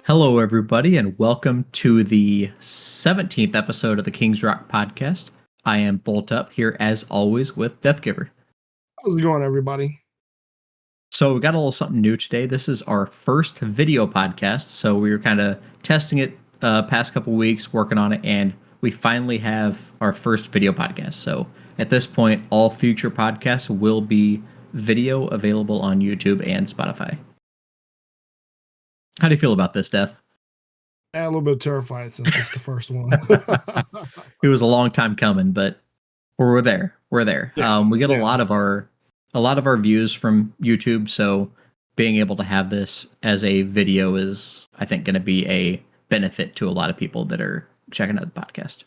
Hello, everybody, and welcome to the 17th episode of the King's Rock podcast. I am Bolt Up here, as always, with Deathgiver. How's it going, everybody? So, we got a little something new today. This is our first video podcast. So, we were kind of testing it past couple weeks, working on it, and we finally have our first video podcast. So, at this point, all future podcasts will be video available on YouTube and Spotify. How do you feel about this, Death? I'm a little bit terrified since it's the first one. It was a long time coming, but we're there. We're there. Yeah, We get a lot of our views from YouTube, so being able to have this as a video is, I think, going to be a benefit to a lot of people that are checking out the podcast.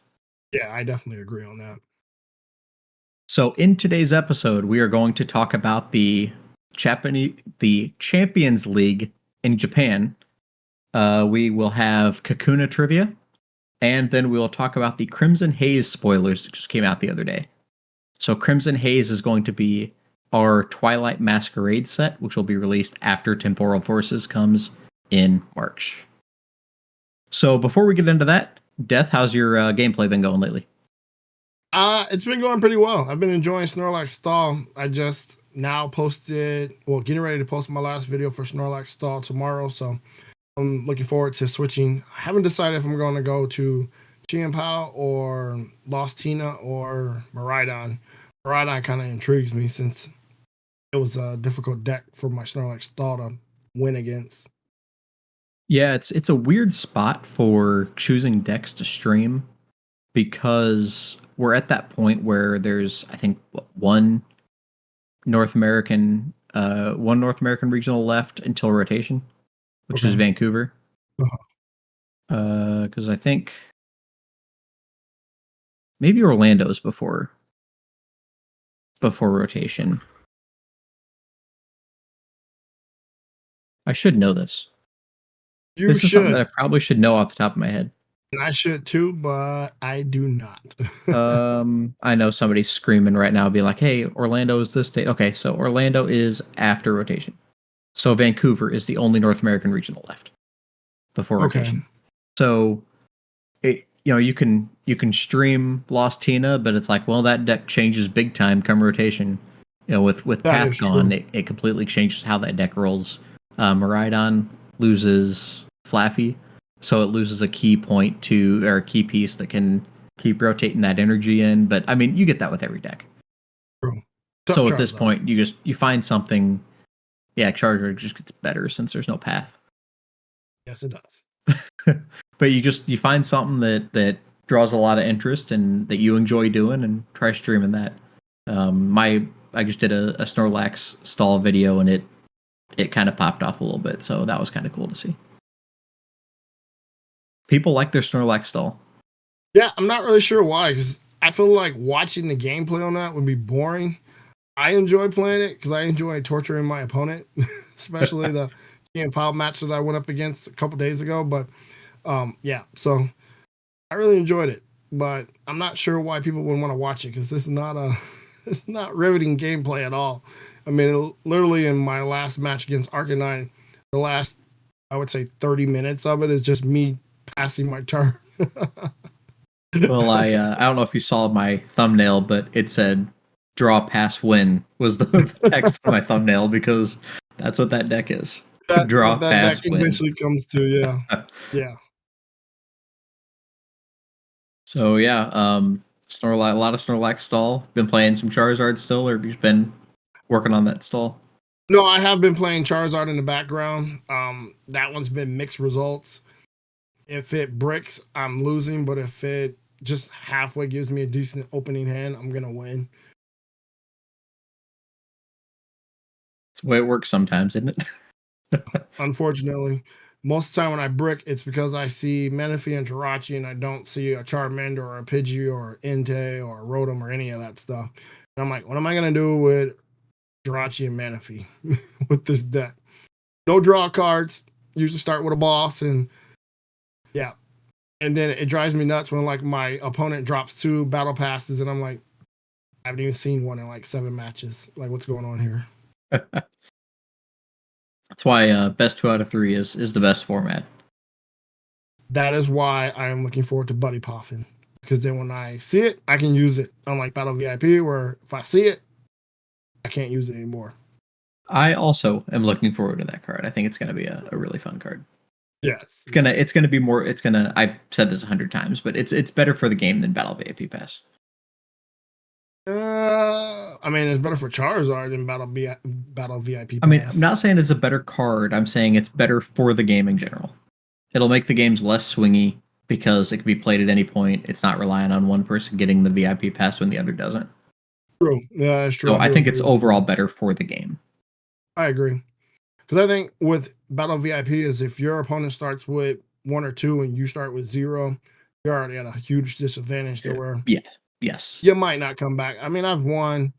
Yeah, I definitely agree on that. So, in today's episode, we are going to talk about the Champions League in Japan. We will have Kakuna trivia, and then we will talk about the Crimson Haze spoilers that just came out the other day. So Crimson Haze is going to be our Twilight Masquerade set, which will be released after Temporal Forces comes in March. So before we get into that, Death, how's your gameplay been going lately? It's been going pretty well. I've been enjoying Snorlax Stall. I just now getting ready to post my last video for Snorlax Stall tomorrow, so I'm looking forward to switching. I haven't decided if I'm going to go to Chien-Pao or Lost Tina or Miraidon. Miraidon kind of intrigues me since it was a difficult deck for my Snorlax Stall to win against. Yeah, it's a weird spot for choosing decks to stream because we're at that point where there's, I think, one North American regional left until rotation, which is Vancouver. Because I think maybe Orlando's before rotation. I should know this. This is something that I probably should know off the top of my head. And I should too, but I do not. I know somebody's screaming right now, being like, "Hey, Orlando is this date." Okay, so Orlando is after rotation. So Vancouver is the only North American regional left before rotation. So, you can stream Lost Tina, but it's like, well, that deck changes big time come rotation. With Path gone, it completely changes how that deck rolls. Miraidon loses Flaffy, so it loses a key point or a key piece that can keep rotating that energy in. But I mean, you get that with every deck. True. So at this point, you find something. Yeah, Charger just gets better since there's no Path. Yes, it does. But you find something that draws a lot of interest and that you enjoy doing, and try streaming that. I just did a Snorlax stall video, and it kind of popped off a little bit, so that was kind of cool to see. People like their Snorlax stall. Yeah, I'm not really sure why, because I feel like watching the gameplay on that would be boring. I enjoy playing it because I enjoy torturing my opponent, especially the Chien-Pao match that I went up against a couple days ago. But yeah, so I really enjoyed it, but I'm not sure why people would want to watch it because this is it's not riveting gameplay at all. I mean, literally in my last match against Arcanine, the last, I would say 30 minutes of it is just me passing my turn. Well, I don't know if you saw my thumbnail, but it said "draw, pass, win" was the text of my thumbnail because that's what that deck is. That's Draw, what that pass, deck win. eventually comes to, yeah. Yeah. So yeah, Snorlax, a lot of Snorlax stall. Been playing some Charizard still, or have you been working on that stall? No, I have been playing Charizard in the background. That one's been mixed results. If it bricks, I'm losing, but if it just halfway gives me a decent opening hand, I'm gonna win. It's the way it works sometimes, isn't it? Unfortunately, most of the time when I brick, it's because I see Manaphy and Jirachi and I don't see a Charmander or a Pidgey or Entei or a Rotom or any of that stuff. And I'm like, what am I gonna do with Jirachi and Manaphy with this deck? No draw cards. Usually start with a boss, and yeah. And then it drives me nuts when like my opponent drops 2 battle passes and I'm like, I haven't even seen one in like 7 matches. Like, what's going on here? That's why best 2 out of 3 is the best format. That is why I am looking forward to Buddy Poffin. Because then when I see it, I can use it. Unlike Battle VIP, where if I see it, I can't use it anymore. I also am looking forward to that card. I think it's going to be a really fun card. Yes. It's gonna be more. It's gonna. I've said this 100 times, but it's better for the game than Battle VIP Pass. I mean, it's better for Charizard than Battle VIP Pass. I mean, I'm not saying it's a better card. I'm saying it's better for the game in general. It'll make the games less swingy because it can be played at any point. It's not relying on one person getting the VIP pass when the other doesn't. True. Yeah, that's true. So I think it's overall better for the game. I agree. Because I think with Battle VIP is if your opponent starts with 1 or 2 and you start with 0, you're already at a huge disadvantage to where Yes. You might not come back. I mean, I've won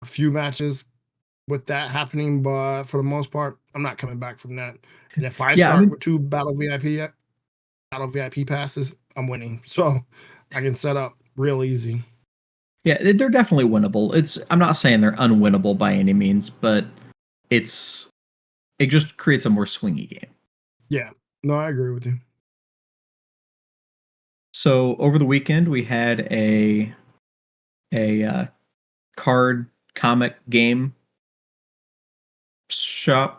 a few matches with that happening, but for the most part, I'm not coming back from that. And if I start with 2 Battle VIP passes, I'm winning. So I can set up real easy. Yeah, they're definitely winnable. I'm not saying they're unwinnable by any means, but it just creates a more swingy game. Yeah. No, I agree with you. So over the weekend we had a card comic game show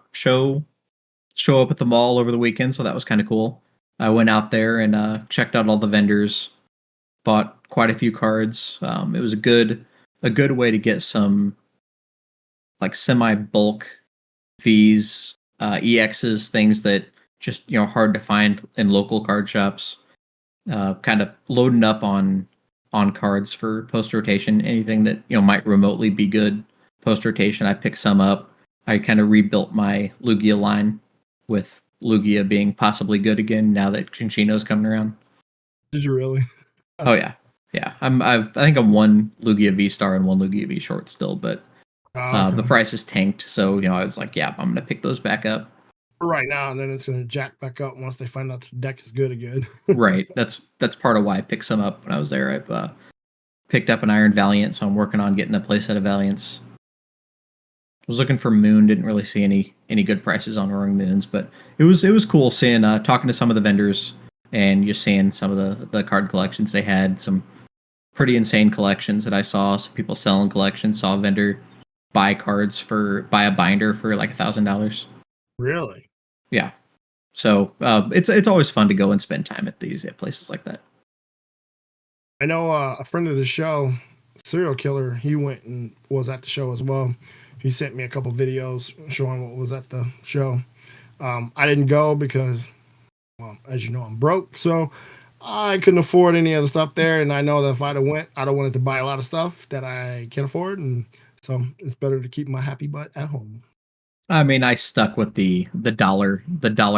up at the mall over the weekend, so that was kind of cool. I went out there and checked out all the vendors, bought quite a few cards. It was a good way to get some like semi bulk Vs, EXs, things that just hard to find in local card shops. Kind of loading up on cards for post rotation. Anything that might remotely be good post rotation, I picked some up. I kind of rebuilt my Lugia line with Lugia being possibly good again now that Chinchino's coming around. Did you really? Oh yeah. I think I'm 1 Lugia V Star and 1 Lugia V Short still, but the price is tanked, so I was like, yeah, I'm gonna pick those back up. Right now, and then it's gonna jack back up once they find out the deck is good again. Right. That's part of why I picked some up when I was there. I picked up an Iron Valiant, so I'm working on getting a playset of Valiants. I was looking for Moon, didn't really see any good prices on Roaring Moons, but it was cool seeing talking to some of the vendors and just seeing some of the card collections they had. Some pretty insane collections that I saw. Some people selling collections. Saw a vendor buy a binder for like $1,000. Really? Yeah. So it's always fun to go and spend time at places like that. I know a friend of the show, Serial Killer, he went and was at the show as well. He sent me a couple videos showing what was at the show. I didn't go because, well, as you know, I'm broke, so I couldn't afford any of the stuff there. And I know that if I'd have went, I'd have wanted to buy a lot of stuff that I can't afford, and so it's better to keep my happy butt at home. I mean, I stuck with the dollar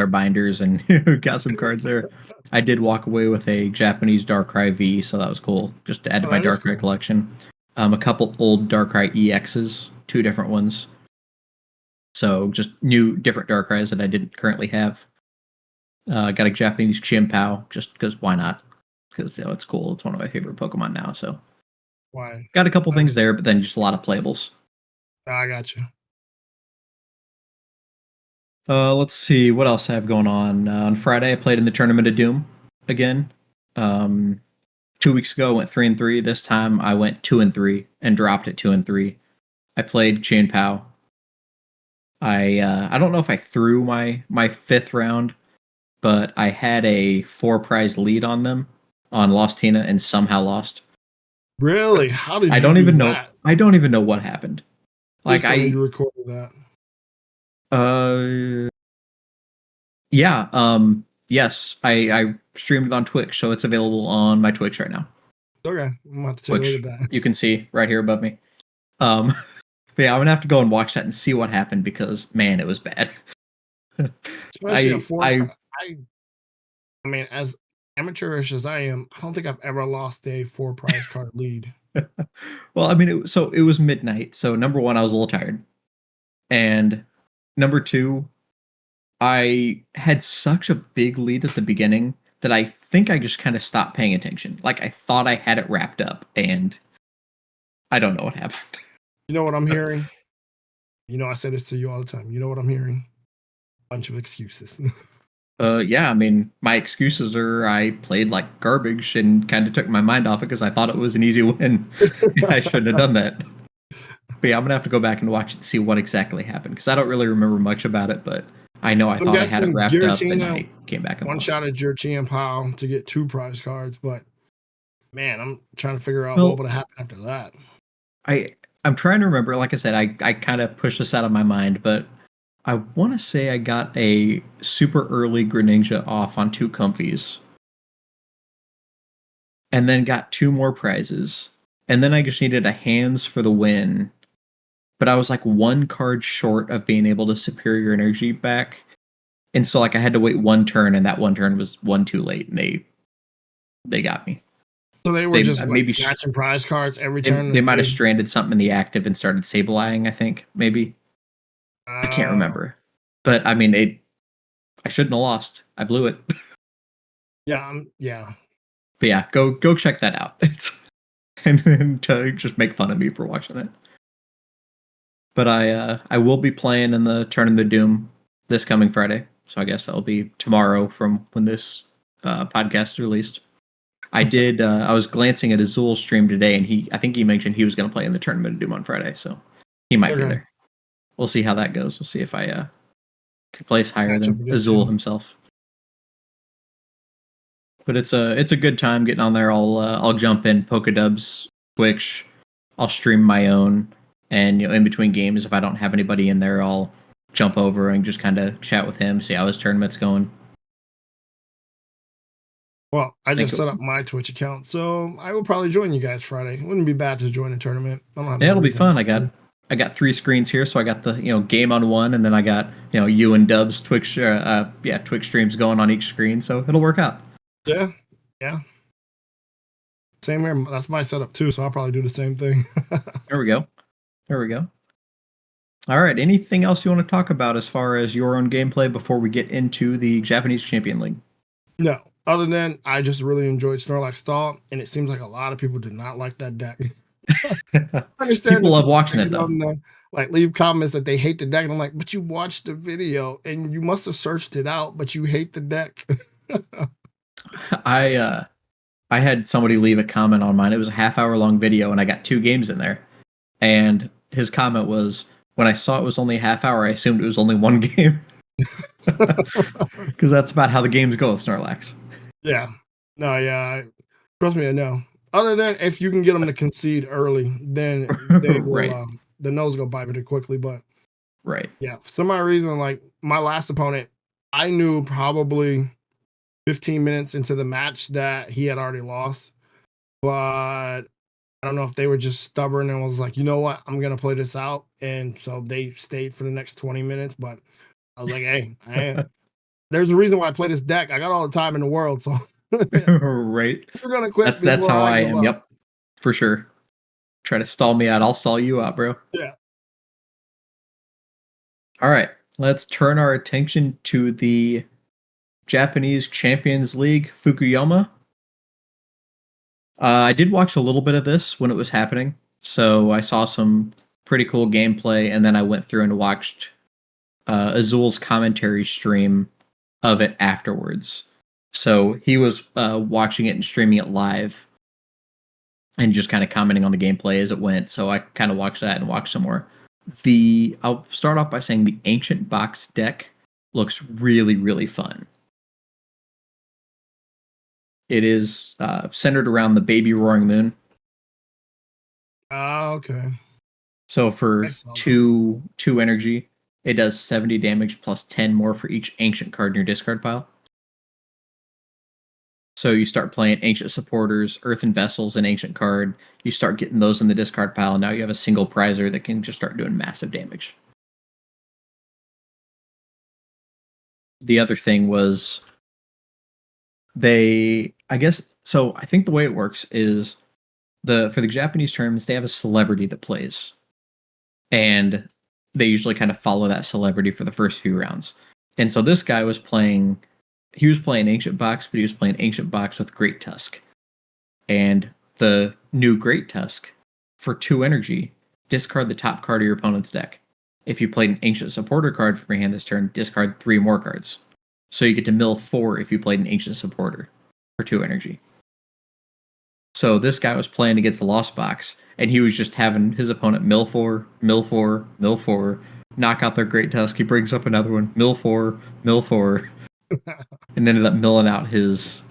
binders and got some cards there. I did walk away with a Japanese Darkrai V, so that was cool. Just to add to my Darkrai collection. A couple old Darkrai EXs, 2 different ones. So just different Darkrai's that I didn't currently have. Got a Japanese Chimpao, just because why not? Because it's cool. It's one of my favorite Pokemon now. So why? Got a couple things there, but then just a lot of playables. I got you. Let's see what else I have going on. On Friday, I played in the Tournament of Doom again. 2 weeks ago, I went 3-3. This time, I went 2-3 and dropped at 2-3. I played Chien Pao. I don't know if I threw my 5th round, but I had a 4-prize lead on them on Lost Tina and somehow lost. Really? How did you I don't do even that? know. I don't even know what happened. Please tell me you recorded that. Yeah. Yes, I streamed it on Twitch, so it's available on my Twitch right now. Okay, I'm about to take a look at that. You can see right here above me. But yeah, I'm gonna have to go and watch that and see what happened because man, it was bad. Especially I mean, as amateurish as I am, I don't think I've ever lost a 4-prize card lead. Well, I mean, it was midnight, so number 1, I was a little tired, and number 2, I had such a big lead at the beginning that I think I just kind of stopped paying attention. Like I thought I had it wrapped up, and I don't know what happened. You know what I'm hearing? You know, I say this to you all the time. You know what I'm hearing? Bunch of excuses. Yeah, I mean, my excuses are I played like garbage and kind of took my mind off it because I thought it was an easy win. I shouldn't have done that. But yeah, I'm gonna have to go back and watch it to see what exactly happened because I don't really remember much about it, but I know I I'm thought I had it guessing wrapped up and Giratina I came back and one lost. shot at Giratina Powell to get 2 prize cards, but man, I'm trying to figure out what Well, would have happened after that. I I'm trying to remember. Like I said, I kind of pushed this out of my mind, but I want to say I got a super early Greninja off on 2 comfies, and then got 2 more prizes, and then I just needed a hands for the win. But I was like 1 card short of being able to superior energy back, and so like I had to wait 1 turn, and that 1 turn was one too late, and they got me. So they were They just like maybe snatching prize cards every turn they that might have they. stranded something in the active and started sableing. I think maybe I can't Uh, remember, but I mean it. I shouldn't have lost. I blew it. yeah, yeah. But yeah, go check that out. It's and to just make fun of me for watching that. But I will be playing in the Tournament of Doom this coming Friday, so I guess that'll be tomorrow from when this podcast is released. I Okay, did. I was glancing at Azul's stream today, and I think he mentioned he was going to play in the Tournament of Doom on Friday, so he might be okay. there. We'll see how that goes. We'll see if I can place higher Match up than against Azul him. himself. But it's a good time getting on there. I'll jump in Pokedubs, Twitch. I'll stream my own, and in between games, if I don't have anybody in there, I'll jump over and just kind of chat with him, see how his tournament's going. Well, I Think just set up my Twitch account, so I will probably join you guys Friday. It wouldn't be bad to join a tournament. I don't have yeah, no it'll be reason fun. not to. I got 3 screens here, so I got the game on one, and then I got you and Dub's Twitch Twitch streams going on each screen, so it'll work out. Yeah, yeah. Same here. That's my setup too, so I'll probably do the same thing. There we go. There we go. All right. Anything else you want to talk about as far as your own gameplay before we get into the Japanese Champion League? No, other than I just really enjoyed Snorlax Stall, and it seems like a lot of people did not like that deck. I understand People that love people watching say it it though. on the like leave comments that they hate the deck, and I'm like, but you watched the video and you must have searched it out, but you hate the deck. I uh I had somebody leave a comment on mine. It was a half-hour long video, and I got 2 games in there. And his comment was, "When I saw it was only a half hour, I assumed it was only one game." Because that's about how the games go with Snorlax. Yeah, no, yeah, trust me, I know. Other than if you can get them to concede early, then they will. Right. The nose go bite it quickly, but Right. yeah, for some odd reason, like my last opponent, I knew probably 15 minutes into the match that he had already lost. But I don't know if they were just stubborn and was like, you know what, I'm gonna play this out, and so they stayed for the next 20 minutes. But I was like, hey, there's a reason why I play this deck. I got all the time in the world, so Right. you're gonna quit That's before how I I give am. up. Yep. For sure. Try to stall me out. I'll stall you out, bro. Yeah. All right. Let's turn our attention to the Japanese Champions League Fukuyama. I did watch a little bit of this when it was happening, so I saw some pretty cool gameplay, and then I went through and watched Azul's commentary stream of it afterwards. So he was watching it and streaming it live, and just kind of commenting on the gameplay as it went. So I kind of watched that and watched some more. I'll start off by saying the Ancient Box deck looks really, really fun. It is centered around the baby Roaring Moon. Ah, okay. So for I saw that. two energy, it does 70 damage plus 10 more for each ancient card in your discard pile. So you start playing ancient supporters, earthen vessels, and ancient card. You start getting those in the discard pile, and now you have a single prizer that can just start doing massive damage. The other thing was I guess so I think the way it works is for the Japanese tournaments, they have a celebrity that plays. And they usually kind of follow that celebrity for the first few rounds. And so this guy was playing Ancient Box, but he was playing Ancient Box with Great Tusk. And the new Great Tusk, for 2 energy, discard the top card of your opponent's deck. If you played an Ancient Supporter card from your hand this turn, discard 3 more cards. So you get to mill 4 if you played an Ancient Supporter for 2 energy. So this guy was playing against the Lost Box, and he was just having his opponent mill 4, mill 4, mill 4, knock out their Great Tusk. He brings up another one, mill 4, mill 4, and ended up milling out his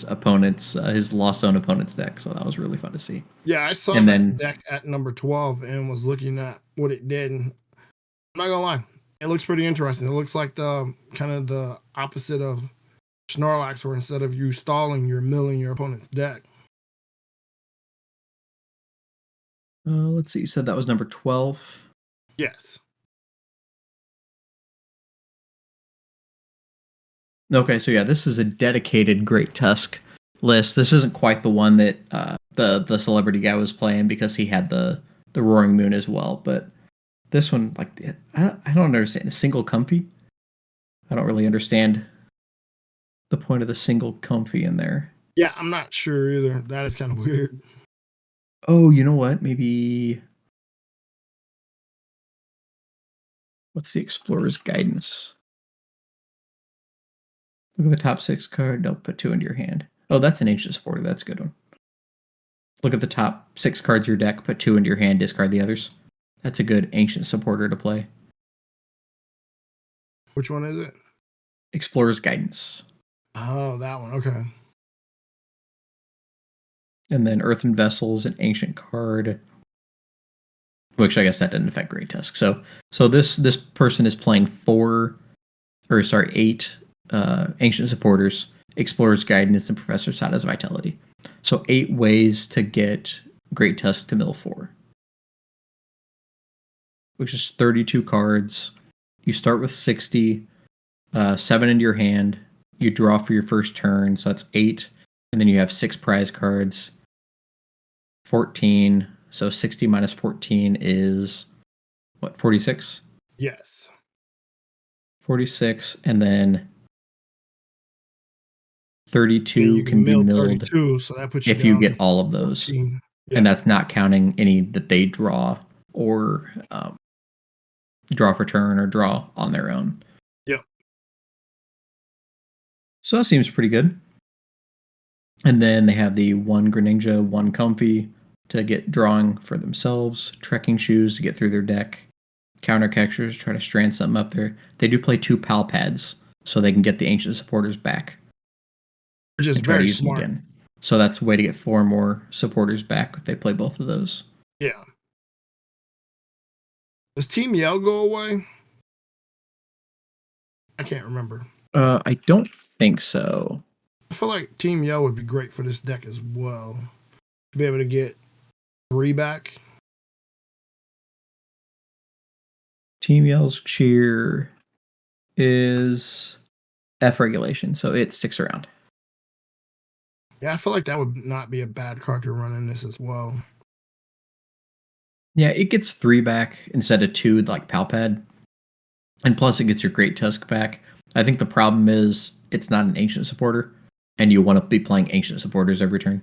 opponent's his Lost Zone opponent's deck. So that was really fun to see. Yeah, I saw And that then deck at number 12 and was looking at what it did. And I'm not gonna lie, it looks pretty interesting. It looks like the kind of the opposite of Snorlax, where instead of you stalling, you're milling your opponent's deck. let's see, you said that was number 12. Yes. Okay, so yeah, this is a dedicated Great Tusk list. This isn't quite the one that the celebrity guy was playing because he had the Roaring Moon as well. But this one, like, I don't understand a single comfy. I don't really understand the point of the single comfy in there. Yeah, I'm not sure either. That is kind of weird. Oh, you know what? Maybe what's the Explorer's Guidance? Look at the top 6 card. Don't put 2 into your hand. Oh, that's an Ancient Supporter. That's a good one. Look at the top 6 cards of your deck. Put 2 into your hand. Discard the others. That's a good Ancient Supporter to play. Which one is it? Explorer's Guidance. Oh, that one. Okay. And then Earthen Vessels, an ancient card. Which I guess that didn't affect Great Tusk. So this person is playing 8 Ancient Supporters, Explorer's Guidance, and Professor Sada's Vitality. So 8 ways to get Great Tusk to mill 4. Which is 32 cards. You start with 60, 7 into your hand. You draw for your first turn, so that's 8. And then you have 6 prize cards. 14. So 60 minus 14 is, what, 46? Yes. 46. And then 32 you can be mill milled 32, so that puts you if you down get to all of those. 14. Yeah. And that's not counting any that they draw or draw for turn or draw on their own. Yep. So that seems pretty good. And then they have the 1 Greninja, 1 Comfy to get drawing for themselves, Trekking Shoes to get through their deck, Counter Catchers, try to strand something up there. They do play 2 Pal Pads, so they can get the Ancient Supporters back. Which is and try to very use them smart. again. So that's a way to get 4 more supporters back if they play both of those. Yeah. Does Team Yell go away? I can't remember. I don't think so. I feel like Team Yell would be great for this deck as well. To be able to get 3 back. Team Yell's cheer is F regulation, so it sticks around. Yeah, I feel like that would not be a bad card to run in this as well. Yeah, it gets 3 back instead of 2 like Palpad. And plus it gets your Great Tusk back. I think the problem is it's not an Ancient Supporter, and you want to be playing Ancient Supporters every turn.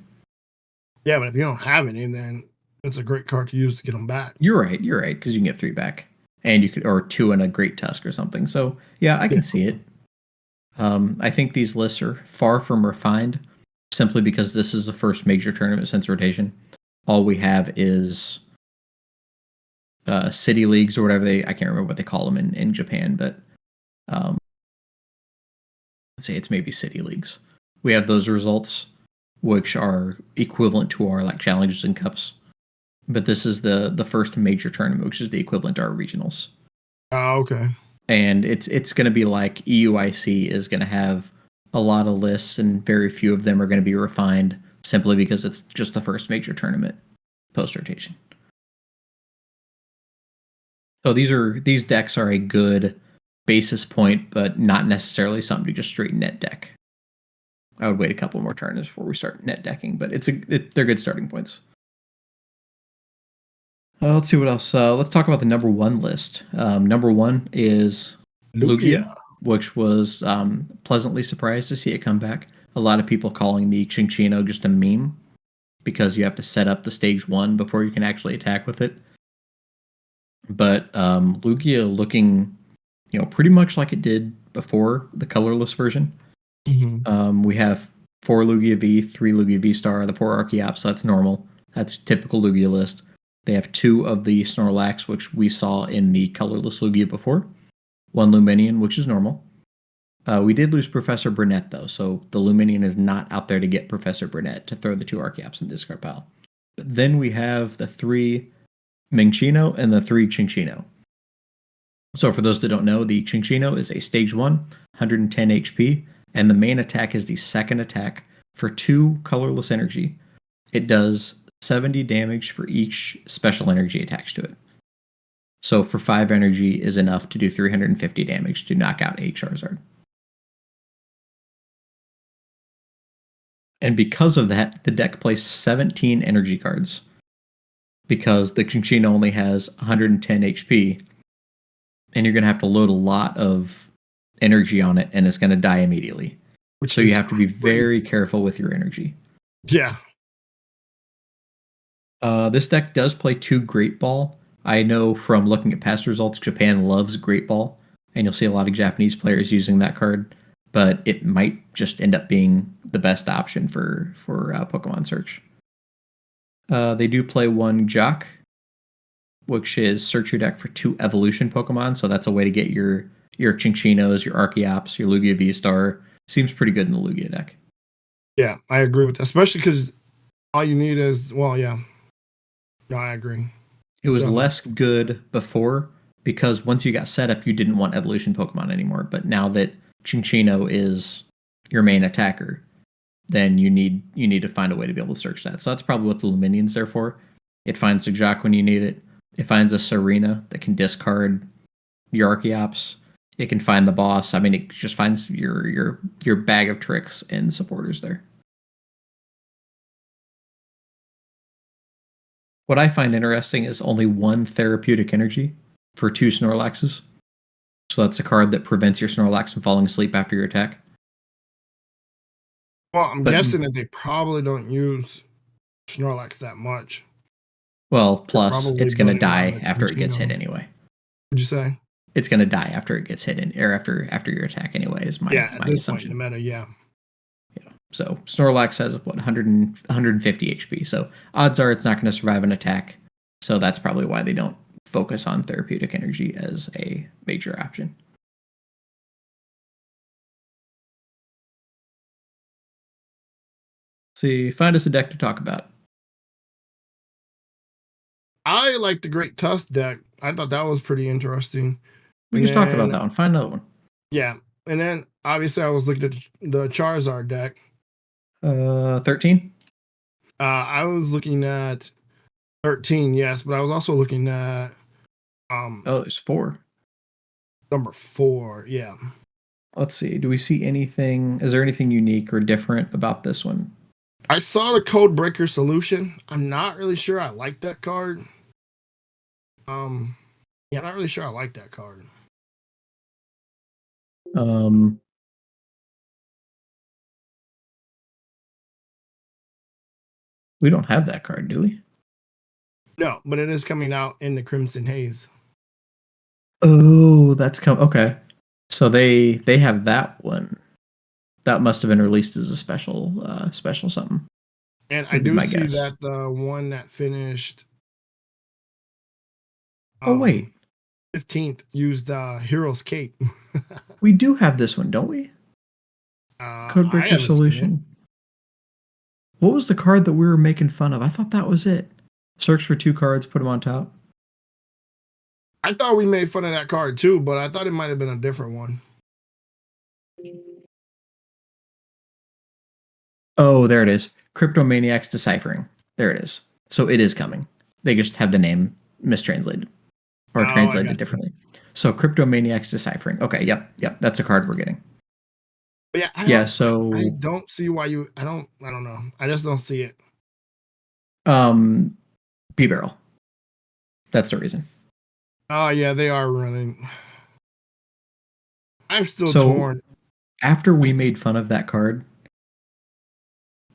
Yeah, but if you don't have any, then it's a great card to use to get them back. You're right, because you can get 3 back. And you could, or 2 and a Great Tusk or something. So yeah, I can see it. I think these lists are far from refined, simply because this is the first major tournament since rotation. All we have is city leagues or whatever I can't remember what they call them in Japan, but let's say it's maybe city leagues. We have those results, which are equivalent to our like challenges and cups. But this is the first major tournament, which is the equivalent to our regionals. Oh, okay. And it's going to be like EUIC is going to have a lot of lists, and very few of them are going to be refined simply because it's just the first major tournament post rotation. So these decks are a good basis point, but not necessarily something to just straight net deck. I would wait a couple more turns before we start net decking, but they're good starting points. Let's see what else. Let's talk about the number 1 list. Number 1 is Lugia, which was pleasantly surprised to see it come back. A lot of people calling the Chinchino just a meme because you have to set up the stage 1 before you can actually attack with it. But Lugia looking, pretty much like it did before the colorless version. Mm-hmm. We have 4 Lugia V, 3 Lugia V Star, the 4 Archeops, so that's normal. That's typical Lugia list. They have 2 of the Snorlax, which we saw in the colorless Lugia before. 1 Luminion, which is normal. We did lose Professor Burnett, though, so the Luminion is not out there to get Professor Burnett to throw the 2 Archeops in the discard pile. But then we have the 3 Minccino and the 3 Chinchino. So for those that don't know, the Chinchino is a stage 1, 110 HP, and the main attack is the second attack for 2 colorless energy. It does 70 damage for each special energy attached to it. So for 5 energy is enough to do 350 damage to knock out a Charizard. And because of that, the deck plays 17 energy cards. Because the Chinchino only has 110 HP, and you're going to have to load a lot of energy on it, and it's going to die immediately. So you have to be very careful with your energy. Yeah. This deck does play 2 Great Ball. I know from looking at past results, Japan loves Great Ball, and you'll see a lot of Japanese players using that card, but it might just end up being the best option for Pokemon Search. They do play 1 Jock, which is search your deck for 2 evolution Pokemon, so that's a way to get your Chinchinos, your Archeops, your Lugia V-Star. Seems pretty good in the Lugia deck. Yeah, I agree with that, especially because all you need is, well, yeah. No, I agree. It was less good before, because once you got set up, you didn't want evolution Pokemon anymore, but now that Chinchino is your main attacker, then you need to find a way to be able to search that. So that's probably what the Luminion's there for. It finds the Jock when you need it. It finds a Serena that can discard your Archeops. It can find the boss. I mean, it just finds your bag of tricks and supporters there. What I find interesting is only 1 therapeutic energy for 2 Snorlaxes. So that's a card that prevents your Snorlax from falling asleep after your attack. Well, I'm guessing that they probably don't use Snorlax that much. Well, plus it's going to die after it gets hit anyway. What'd you say? It's going to die after it gets hit, or after your attack anyway, is my assumption. Point in the meta, yeah. So Snorlax has, 150 HP, so odds are it's not going to survive an attack, so that's probably why they don't focus on therapeutic energy as a major option. See, find us a deck to talk about. I like the Great Tusk deck. I thought that was pretty interesting. We can talk about that one. Find another one. Yeah, and then obviously I was looking at the Charizard deck. 13? I was looking at 13, yes, but I was also looking at there's 4. Number 4, yeah. Let's see. Do we see anything? Is there anything unique or different about this one? I saw the Code Breaker Solution. I'm not really sure I like that card. Yeah, I'm not really sure I like that card. We don't have that card, do we? No, but it is coming out in the Crimson Haze. Oh, that's okay. So they have that one. That must have been released as a special something. And I do see that the one that finished. Oh wait, 15th used Hero's Cape. We do have this one, don't we? Codebreaker Solution. What was the card that we were making fun of? I thought that was it. Search for 2 cards, put them on top. I thought we made fun of that card too, but I thought it might have been a different one. Oh, there it is. Cryptomaniacs Deciphering. There it is. So it is coming. They just have the name mistranslated or translated differently. So Cryptomaniacs Deciphering. Okay, yep. That's a card we're getting. But so I don't see why you. I don't know. I just don't see it. B-Barrel. That's the reason. Oh yeah, they are running. I'm still torn. After we made fun of that card,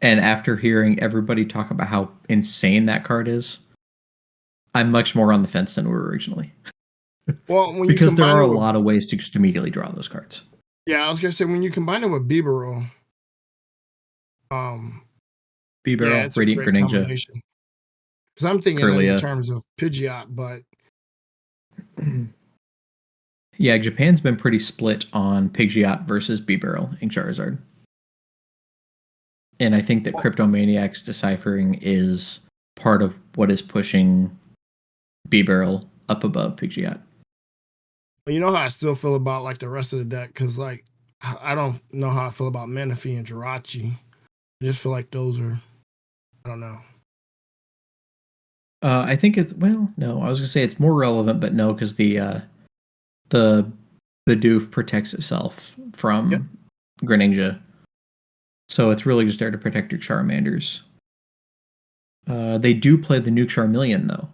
and after hearing everybody talk about how insane that card is, I'm much more on the fence than we were originally. Well, because there are a lot of ways to just immediately draw those cards. Yeah, I was gonna say when you combine it with Bibarel, um, yeah, B-Barrel, it's a Radiant great Greninja, combination. Because I'm thinking in Kirlia. terms of Pidgeot, but Yeah, Japan's been pretty split on Pidgeot versus B-Barrel and Charizard. And I think that well, Cryptomaniac's deciphering is part of what is pushing B-Barrel up above Pidgeot. you know how I still feel about like the rest of the deck because like I don't know how I feel about Manaphy and Jirachi. I just feel like those are I don't know. I think it's well, no, I was gonna say it's more relevant, but no, because the Bidoof protects itself Yep. from Greninja, so it's really just there to protect your Charmanders. They do play the new Charmeleon though,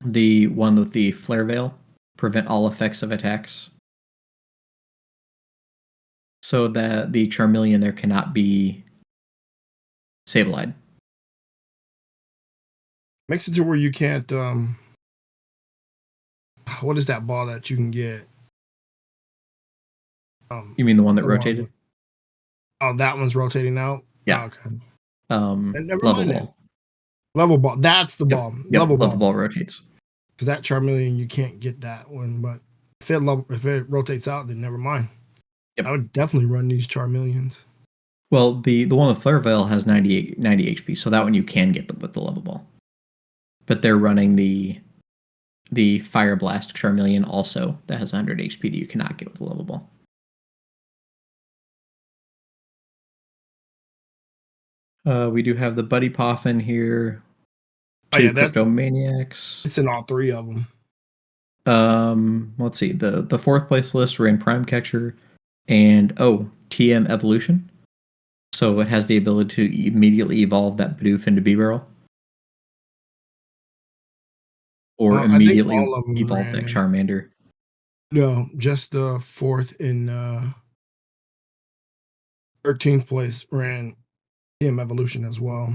the one with the Flare Veil, prevent all effects of attacks, so that the Charmeleon there cannot be Sableye. Makes it to where you can't what is that ball that you can get? You mean the one that The one rotated? with oh that one's rotating out. Oh, Yeah. okay. Never Level mind it. ball. Level ball. That's the Yep. ball. Yep. Level Level ball. ball rotates. Because that Charmeleon you can't get that one, but if it rotates out, then never mind. I Yep. would definitely run these Charmeleons. Well, the one with Flare Veil has 90 HP, so that one you can get with the level ball. But they're running the Fire Blast Charmeleon also that has 100 HP that you cannot get with the level ball. We do have the Buddy Poffin here. Oh Two yeah, Cryptomaniacs. it's in all three of them. Let's see. The fourth place list ran Prime Catcher and TM Evolution. So it has the ability to immediately evolve that Bidoof into B-Barrel. Or I think immediately all of them evolve that ran. Charmander. No, just the fourth and 13th place ran TM Evolution as well.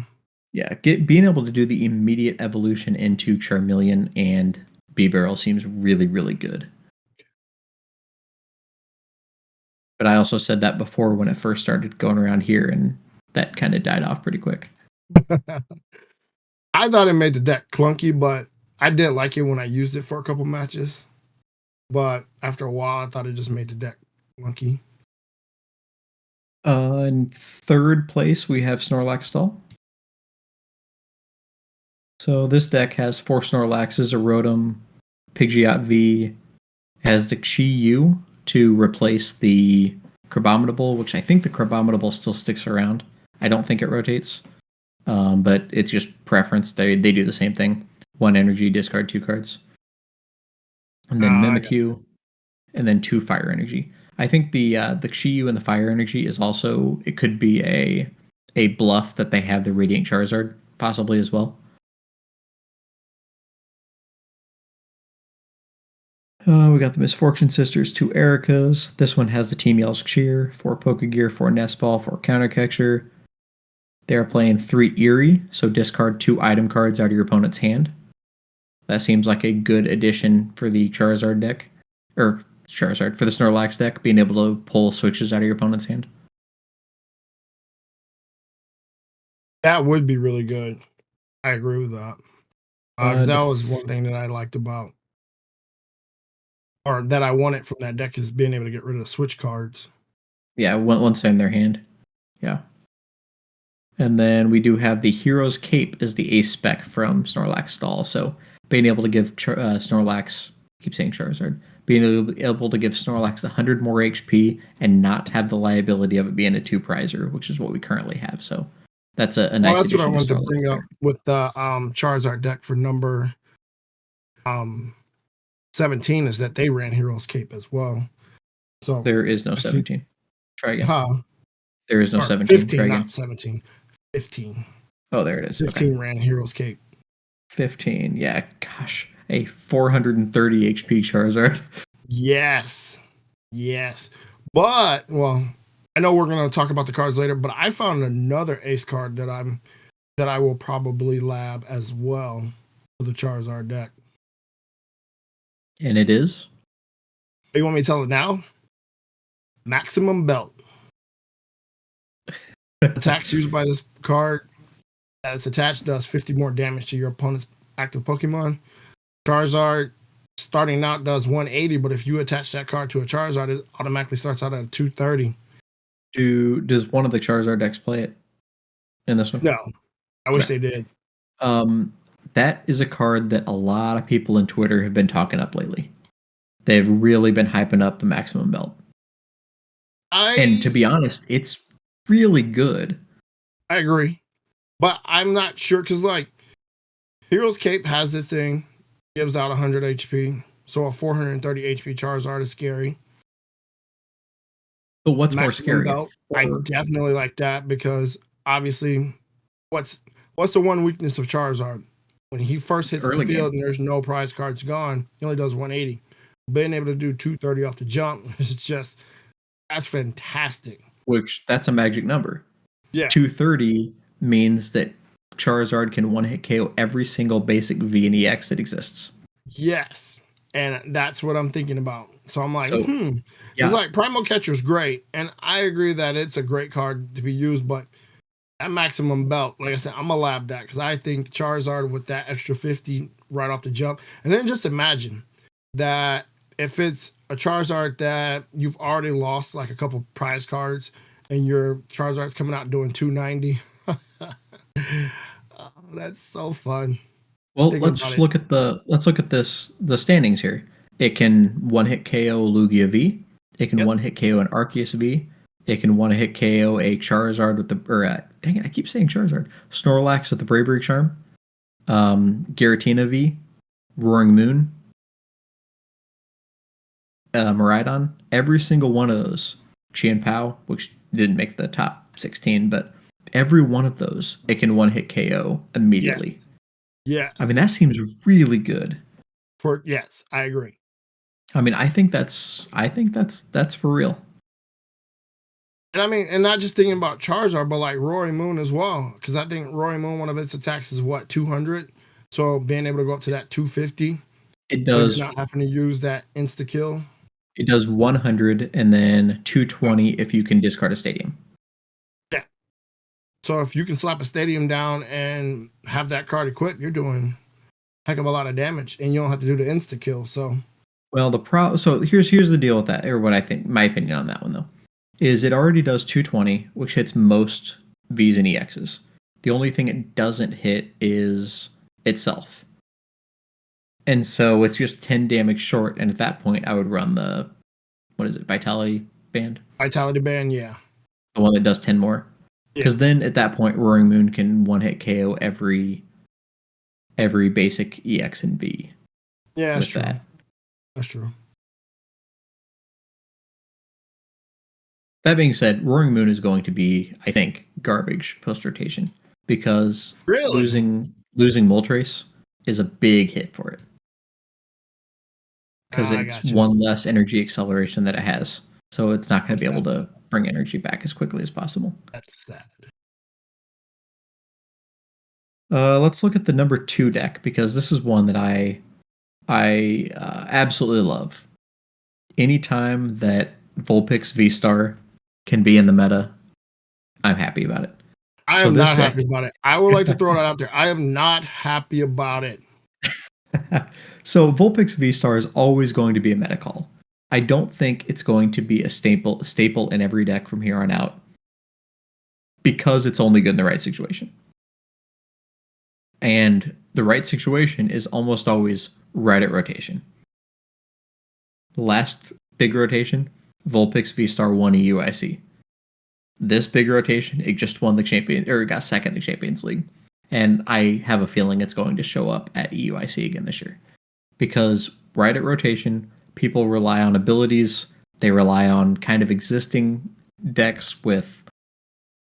Yeah, being able to do the immediate evolution into Charmeleon and B-Barrel seems really, really good. But I also said that before when it first started going around here, and that kind of died off pretty quick. I thought it made the deck clunky, but I did like it when I used it for a couple matches. But after a while, I thought it just made the deck clunky. In third place, we have Snorlax Stall. So this deck has 4 Snorlaxes, a Rotom, Pidgeot V, has the Chi-Yu to replace the Crabominable, which I think the Crabominable still sticks around. I don't think it rotates, but it's just preference. They do the same thing. 1 energy, discard 2 cards. And then I got Mimikyu, and then 2 fire energy. I think the Chi-Yu and the fire energy is also, it could be a bluff that they have the Radiant Charizard possibly as well. We got the Misfortune Sisters, 2 Ericas. This one has the Team Yell's Cheer, 4 Pokegear, 4 Nest Ball, 4 Counter Catcher. They're playing 3 Eerie, so discard 2 item cards out of your opponent's hand. That seems like a good addition for the Charizard deck. Or Charizard, for the Snorlax deck, being able to pull switches out of your opponent's hand. that would be really good. I agree with that. Because The that was one thing that I liked about, or that I wanted from that deck is being able to get rid of switch cards. Yeah, once they're in their hand. Yeah. And then we do have the Hero's Cape as the ace spec from Snorlax Stall. So being able to give Snorlax, keep saying Charizard, being able to give Snorlax 100 more HP and not have the liability of it being a 2 prizer, which is what we currently have. So that's a Well, nice that's what I addition to wanted to Snorlax bring up there. with the Charizard deck for number um 17 is that they ran Hero's Cape as well. So There is no I see 17. Try again. huh, There is no or 17. Try 15, not again. 17. 15. Oh, there it is. Okay. 15 ran Hero's Cape. 15. Yeah, gosh. A 430 HP Charizard. Yes. Yes. But well, I know we're gonna talk about the cards later, but I found another ace card that I will probably lab as well for the Charizard deck. And it is? You want me to tell it now? Maximum Belt. Attacks used by this card that it's attached does 50 more damage to your opponent's active Pokemon. Charizard starting out does 180, but if you attach that card to a Charizard, it automatically starts out at 230. Does one of the Charizard decks play it in this one? No, I wish Okay. they did. That is a card that a lot of people in Twitter have been talking up lately. They've really been hyping up the Maximum Belt. And to be honest, it's really good. I agree. But I'm not sure because, like, Hero's Cape has this thing, gives out 100 HP. So a 430 HP Charizard is scary. But what's more Maximum scary? Belt, I definitely like that because obviously, what's the one weakness of Charizard? When he first hits the field and there's no prize cards gone, he only does 180. Being able to do 230 off the jump is just, that's fantastic. Which, that's a magic number. Yeah. 230 means that Charizard can one-hit KO every single basic V and EX that exists. Yes. And that's what I'm thinking about. So I'm like, It's like Primal Catcher is great. And I agree that it's a great card to be used, but that Maximum Belt, like I said, I'm a lab that because I think Charizard with that extra 50 right off the jump. And then just imagine that if it's a Charizard that you've already lost like a couple prize cards and your Charizard's coming out doing 290. Oh, that's so fun. Well, let's look at the standings here. It can one-hit KO Lugia V. It can one-hit KO an Arceus V. It can one-hit KO a Charizard with the dang it, I keep saying Charizard. Snorlax with the Bravery Charm. Giratina V, Roaring Moon, Miraidon. Every single one of those. Chien Pao, which didn't make the top 16, but every one of those it can one-hit KO immediately. Yes. I mean, that seems really good. Yes, I agree. I mean, I think that's for real. And I mean, and not just thinking about Charizard, but like Roaring Moon as well. Because I think Roaring Moon, one of its attacks is what, 200? So being able to go up to that 250. It does. So you're not having to use that insta kill. It does 100 and then 220 if you can discard a stadium. Yeah. So if you can slap a stadium down and have that card equipped, you're doing a heck of a lot of damage, and you don't have to do the insta kill. So, well, so here's the deal with that, or what I think, my opinion on that one though, is it already does 220, which hits most V's and EXs. The only thing it doesn't hit is itself. And so it's just 10 damage short, and at that point I would run the, what is it, Vitality Band? Vitality Band, yeah. The one that does 10 more. Because then at that point, Roaring Moon can one-hit KO every basic EX and V. Yeah, that's true. That's true. That being said, Roaring Moon is going to be, I think, garbage post-rotation. Because losing Moltres is a big hit for it. Because it's one less energy acceleration that it has. So it's not going to be able to bring energy back as quickly as possible. That's sad. Let's look at the number 2 deck, because this is one that I absolutely love. Anytime that Vulpix V-Star can be in the meta, I'm happy about it. I am not happy about it. I would like to throw that out there. I am not happy about it. So Vulpix V-Star is always going to be a meta call. I don't think it's going to be a staple in every deck from here on out, because it's only good in the right situation. And the right situation is almost always right at rotation. The last big rotation, Vulpix V-Star won a UIC. This big rotation, it just won the champion, or it got second in the Champions League. And I have a feeling it's going to show up at EUIC again this year. Because right at rotation, people rely on abilities. They rely on kind of existing decks with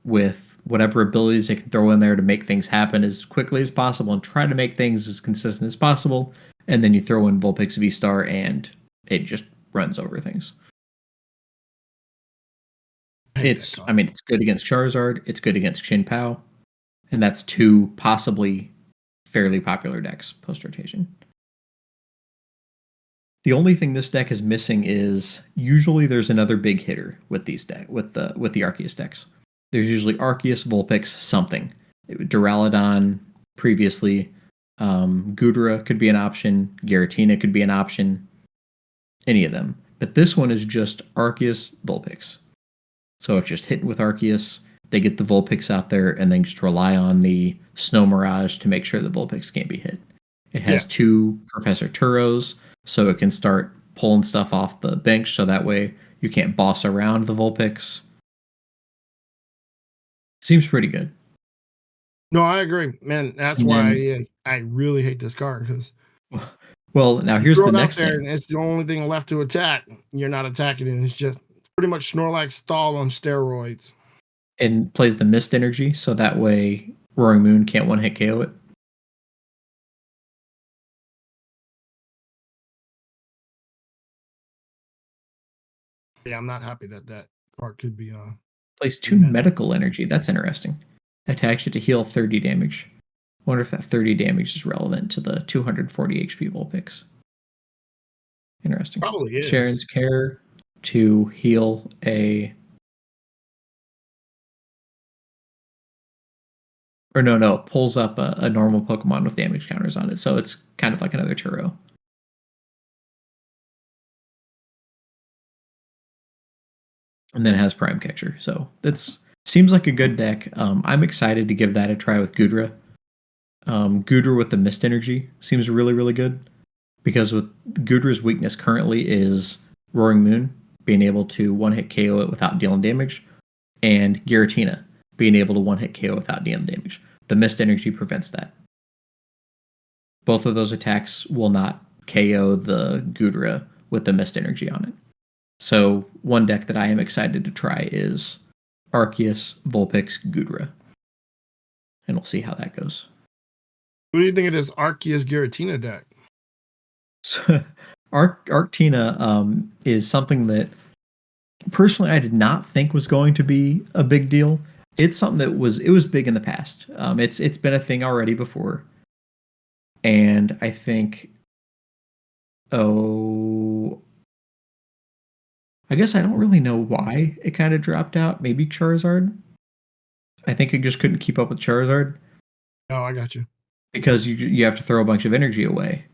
whatever abilities they can throw in there to make things happen as quickly as possible and try to make things as consistent as possible. And then you throw in Vulpix V-Star and it just runs over things. It's good against Charizard. It's good against Chien Pao. And that's 2 possibly fairly popular decks post-rotation. The only thing this deck is missing is usually there's another big hitter with these deck with the Arceus decks. There's usually Arceus, Vulpix, something. Duraludon previously, Gudra could be an option, Giratina could be an option, any of them. But this one is just Arceus, Vulpix. So it's just hitting with Arceus. They get the Vulpix out there and then just rely on the Snow Mirage to make sure the Vulpix can't be hit. It has 2 Professor Turos, so it can start pulling stuff off the bench so that way you can't boss around the Vulpix. Seems pretty good. No, I agree, man. That's why I really hate this card because. Well, now here's the next thing. And it's the only thing left to attack. You're not attacking it. It's just pretty much Snorlax stall on steroids. And plays the Mist Energy, so that way Roaring Moon can't one-hit KO it. Yeah, I'm not happy that card could be Plays 2 Medical Energy. That's interesting. Attacks it to heal 30 damage. Wonder if that 30 damage is relevant to the 240 HP Vulpix. Interesting. Probably is. Sharon's Care to heal a... Or no, it pulls up a normal Pokemon with damage counters on it, so it's kind of like another Turo. And then it has Prime Catcher, so that's seems like a good deck. I'm excited to give that a try with Gudra. Gudra with the Mist Energy seems really, really good, because with Gudra's weakness currently is Roaring Moon, being able to one-hit KO it without dealing damage, and Giratina, being able to one-hit KO without dealing damage. The Mist Energy prevents that. Both of those attacks will not KO the Gudra with the Mist Energy on it. So one deck that I am excited to try is Arceus, Vulpix, Gudra. And we'll see how that goes. What do you think of this Arceus Giratina deck? So, Arctina is something that personally I did not think was going to be a big deal. It's something that was big in the past. It's been a thing already before. And I think I guess I don't really know why it kind of dropped out. Maybe Charizard. I think it just couldn't keep up with Charizard. Oh, I got you. Because you have to throw a bunch of energy away.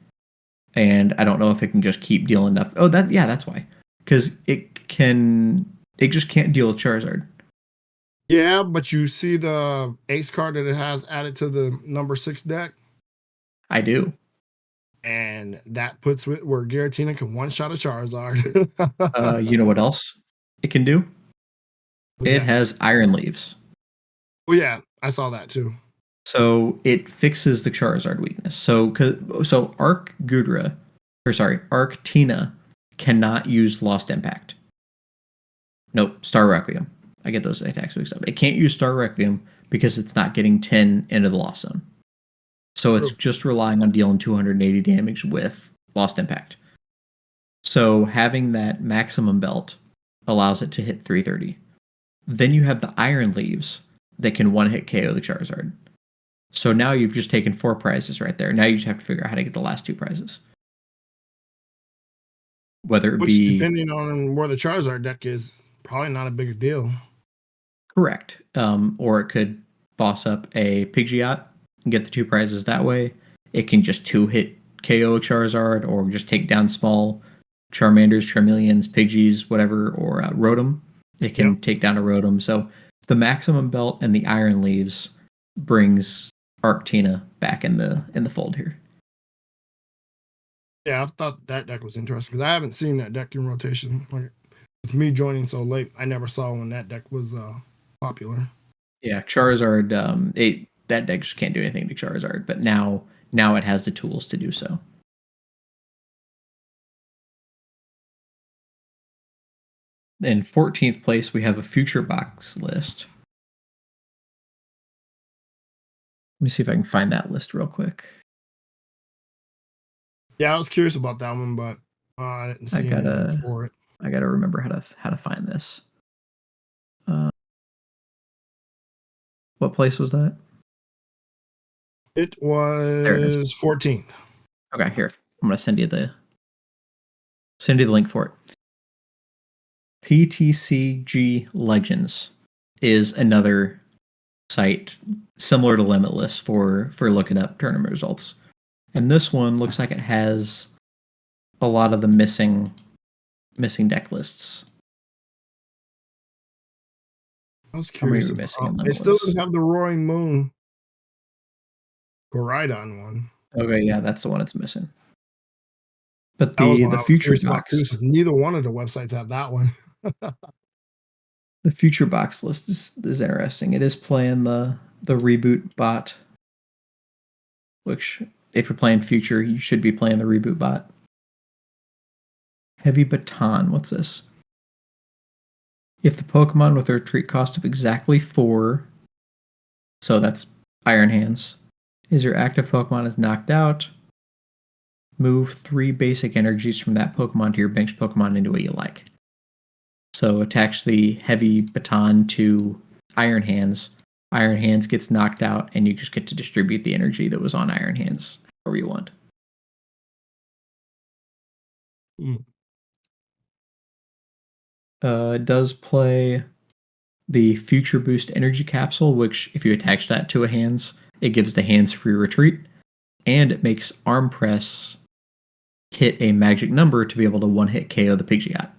And I don't know if it can just keep dealing enough. Oh, that's why. Because it just can't deal with Charizard. Yeah, but you see the ace card that it has added to the number 6 deck? I do. And that puts it where Giratina can one-shot a Charizard. You know what else it can do? It has Iron Leaves. Oh yeah, I saw that too. So it fixes the Charizard weakness. So Arctina cannot use Lost Impact. Nope, Star Requiem. I get those attacks mixed up. It can't use Star Requiem because it's not getting 10 into the Lost Zone. So it's just relying on dealing 280 damage with Lost Impact. So having that maximum belt allows it to hit 330. Then you have the Iron Leaves that can one-hit KO the Charizard. So now you've just taken 4 prizes right there. Now you just have to figure out how to get the last 2 prizes. Whether it be... depending on where the Charizard deck is, probably not a big deal. Correct. Or it could boss up a Pidgeot and get the 2 prizes that way. It can just 2-hit KO a Charizard, or just take down small Charmanders, Charmeleons, Pidgeys, whatever, or Rotom. It can take down a Rotom. So the maximum belt and the Iron Leaves brings Arctina back in the fold here. Yeah, I thought that deck was interesting because I haven't seen that deck in rotation. Like, with me joining so late, I never saw when that deck was popular. Yeah, Charizard. That deck just can't do anything to Charizard, but now it has the tools to do so. In 14th place, we have a Future Box list. Let me see if I can find that list real quick. Yeah, I was curious about that one, but I didn't see anything for it. I gotta remember how to find this. What place was that? It was 14th. Okay, here. I'm gonna send you the Send you the link for it. PTCG Legends is another site similar to Limitless for looking up tournament results. And this one looks like it has a lot of the missing deck lists. I was curious. How many were missing in They still Limitless? didn't have the Roaring Moon Goraidon one. Okay, yeah, that's the one it's missing. But That was the one I was future curious about too. box, So neither one of the websites have that one. the future box list is interesting. It is playing the reboot bot, which if you're playing future, you should be playing the reboot bot. Heavy Baton, what's this? If the Pokemon with a retreat cost of exactly 4, so that's Iron Hands, is your active Pokemon is knocked out, move 3 basic energies from that Pokemon to your bench Pokemon into what you like. So attach the Heavy Baton to Iron Hands. Iron Hands gets knocked out, and you just get to distribute the energy that was on Iron Hands however you want. It does play the Future Boost Energy Capsule, which if you attach that to a Hands, it gives the Hands free retreat, and it makes Arm Press hit a magic number to be able to one-hit KO the Pidgeot.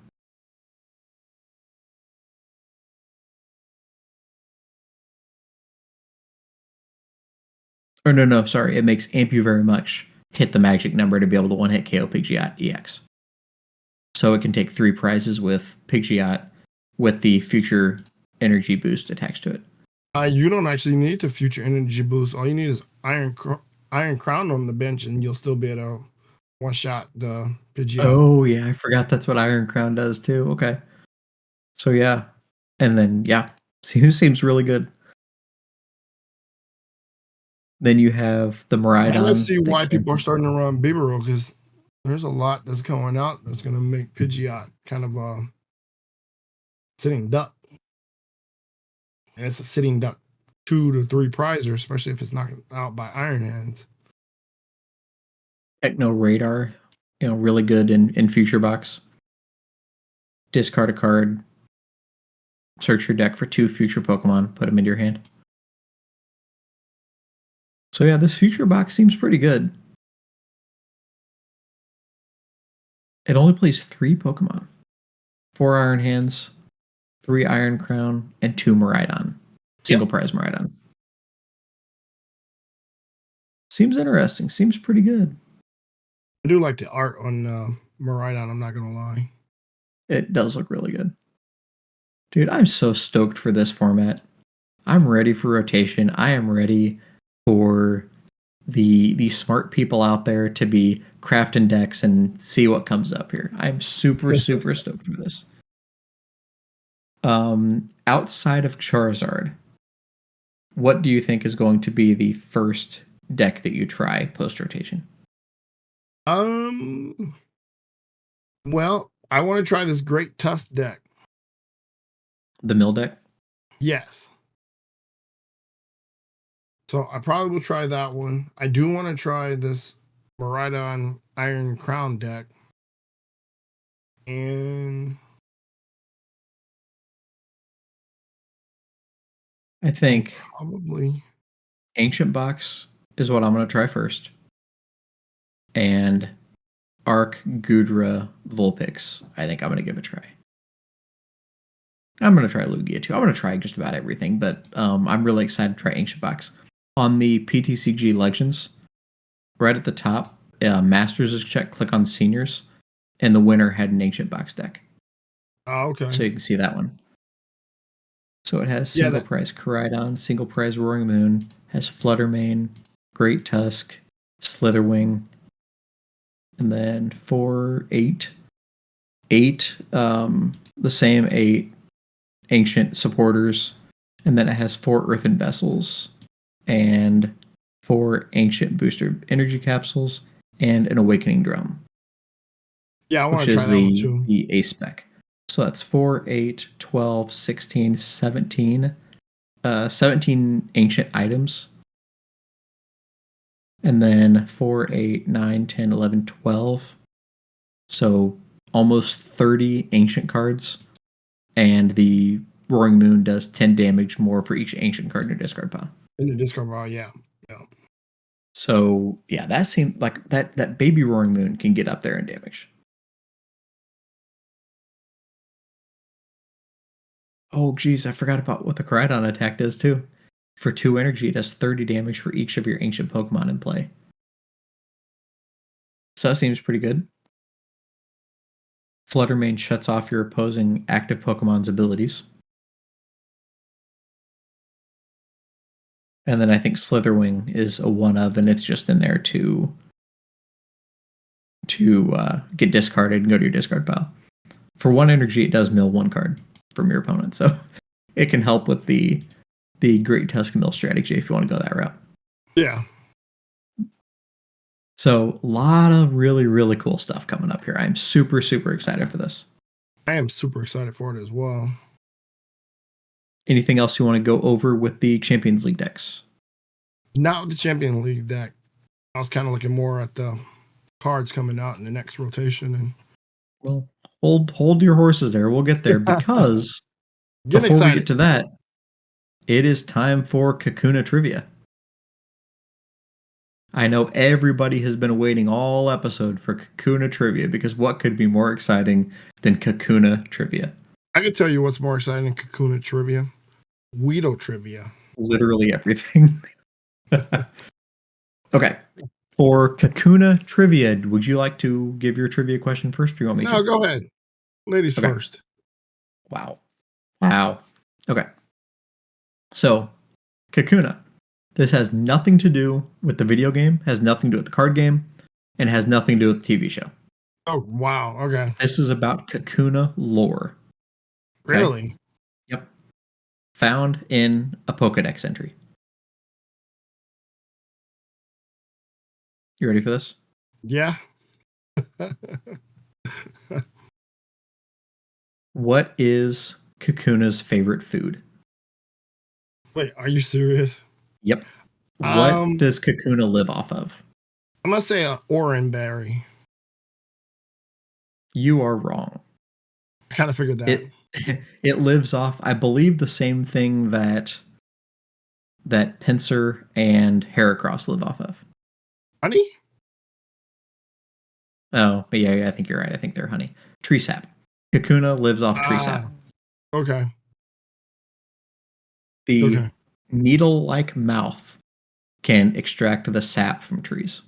Or no, sorry, it makes Amp You Very Much hit the magic number to be able to one-hit KO Pidgeot EX. So it can take 3 prizes with Pidgeot with the Future Energy Boost attached to it. You don't actually need the Future Energy Boost. All you need is Iron Crown on the bench, and you'll still be able to one-shot the Pidgeot. Oh, yeah, I forgot that's what Iron Crown does, too. Okay. So, yeah. And then, yeah, seems really good. Then you have the Miraidon. Now let's see why people are starting to run Bibero, because there's a lot that's going out that's going to make Pidgeot kind of a sitting duck. And it's a sitting duck 2 to 3 prizer, especially if it's knocked out by Iron Hands. Techno Radar, really good in Future Box. Discard a card. Search your deck for 2 future Pokemon. Put them into your hand. So yeah, this Future Box seems pretty good. It only plays 3 Pokemon. 4 Iron Hands, 3 Iron Crown, and 2 Miraidon. Single prize Miraidon. Seems interesting. Seems pretty good. I do like the art on Miraidon, I'm not going to lie. It does look really good. Dude, I'm so stoked for this format. I'm ready for rotation. I am ready for the smart people out there to be crafting decks and see what comes up here. I'm super stoked for this. Outside of Charizard, what do you think is going to be the first deck that you try post rotation? Well, I want to try this Great Tusk deck. The mill deck? Yes. So I probably will try that one. I do want to try this Miraidon Iron Crown deck. And I think probably Ancient Box is what I'm going to try first. And Arc, Gudra, Vulpix, I think I'm going to give a try. I'm going to try Lugia too. I'm going to try just about everything, but I'm really excited to try Ancient Box. On the PTCG Legends, right at the top, Masters is checked, click on Seniors, and the winner had an Ancient Box deck. Oh, okay. So you can see that one. So it has single prize Koraidon, single prize Roaring Moon, has Fluttermane, Great Tusk, Slitherwing, and then 8, the same 8 ancient supporters, and then it has 4 earthen vessels and 4 ancient booster energy capsules and an awakening drum. Yeah, I want to try that one too. The ace spec. So that's 4, 8, 12, 16, 17. 17 ancient items. And then 4, 8, 9, 10, 11, 12. So almost 30 ancient cards, and the Roaring Moon does 10 damage more for each ancient card in your discard pile. In the discard pile, yeah. So yeah, that seemed like that baby Roaring Moon can get up there in damage. Oh geez, I forgot about what the Koraidon attack does too. For 2 energy, it does 30 damage for each of your ancient Pokemon in play. So that seems pretty good. Fluttermane shuts off your opposing active Pokemon's abilities. And then I think Slitherwing is a one of, and it's just in there to get discarded and go to your discard pile. For 1 energy, it does mill 1 card from your opponent, so it can help with the Great Tusk Mill strategy if you want to go that route. Yeah. So a lot of really, really cool stuff coming up here. I'm super, super excited for this. I am super excited for it as well. Anything else you want to go over with the Champions League decks? Not the Champion League deck. I was kind of looking more at the cards coming out in the next rotation. And well, hold your horses there. We'll get there because before we get to that, it is time for Kakuna Trivia. I know everybody has been waiting all episode for Kakuna Trivia because what could be more exciting than Kakuna Trivia? I can tell you what's more exciting than Kakuna Trivia. Weedle Trivia. Literally everything. Okay. For Kakuna Trivia, would you like to give your trivia question first, or do you want me to? No, go ahead. Ladies first. Wow. Okay. So, Kakuna. This has nothing to do with the video game, has nothing to do with the card game, and has nothing to do with the TV show. Oh, wow. Okay. This is about Kakuna lore. Okay? Really? Yep. Found in a Pokedex entry. You ready for this? Yeah. What is Kakuna's favorite food? Wait, are you serious? Yep. What does Kakuna live off of? I'm going to say an oranberry. You are wrong. I kind of figured that. It lives off, I believe, the same thing that Pinsir and Heracross live off of. Honey? Oh, but yeah, I think you're right. I think they're honey. Tree sap. Kakuna lives off tree sap. Okay. The needle-like mouth can extract the sap from trees.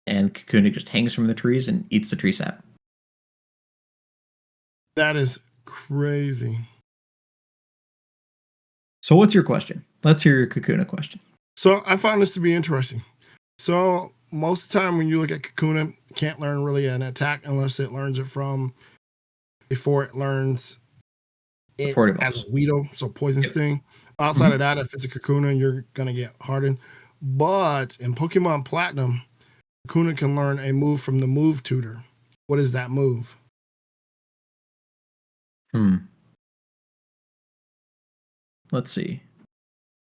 And Kakuna just hangs from the trees and eats the tree sap. That is crazy. So what's your question? Let's hear your Kakuna question. So I found this to be interesting. So most of the time when you look at Kakuna, you can't learn really an attack unless it learns it from before it learns it as a Weedle, so poison sting. Outside of that, if it's a Kakuna, you're going to get hardened. But in Pokemon Platinum, Kakuna can learn a move from the move tutor. What is that move? Let's see.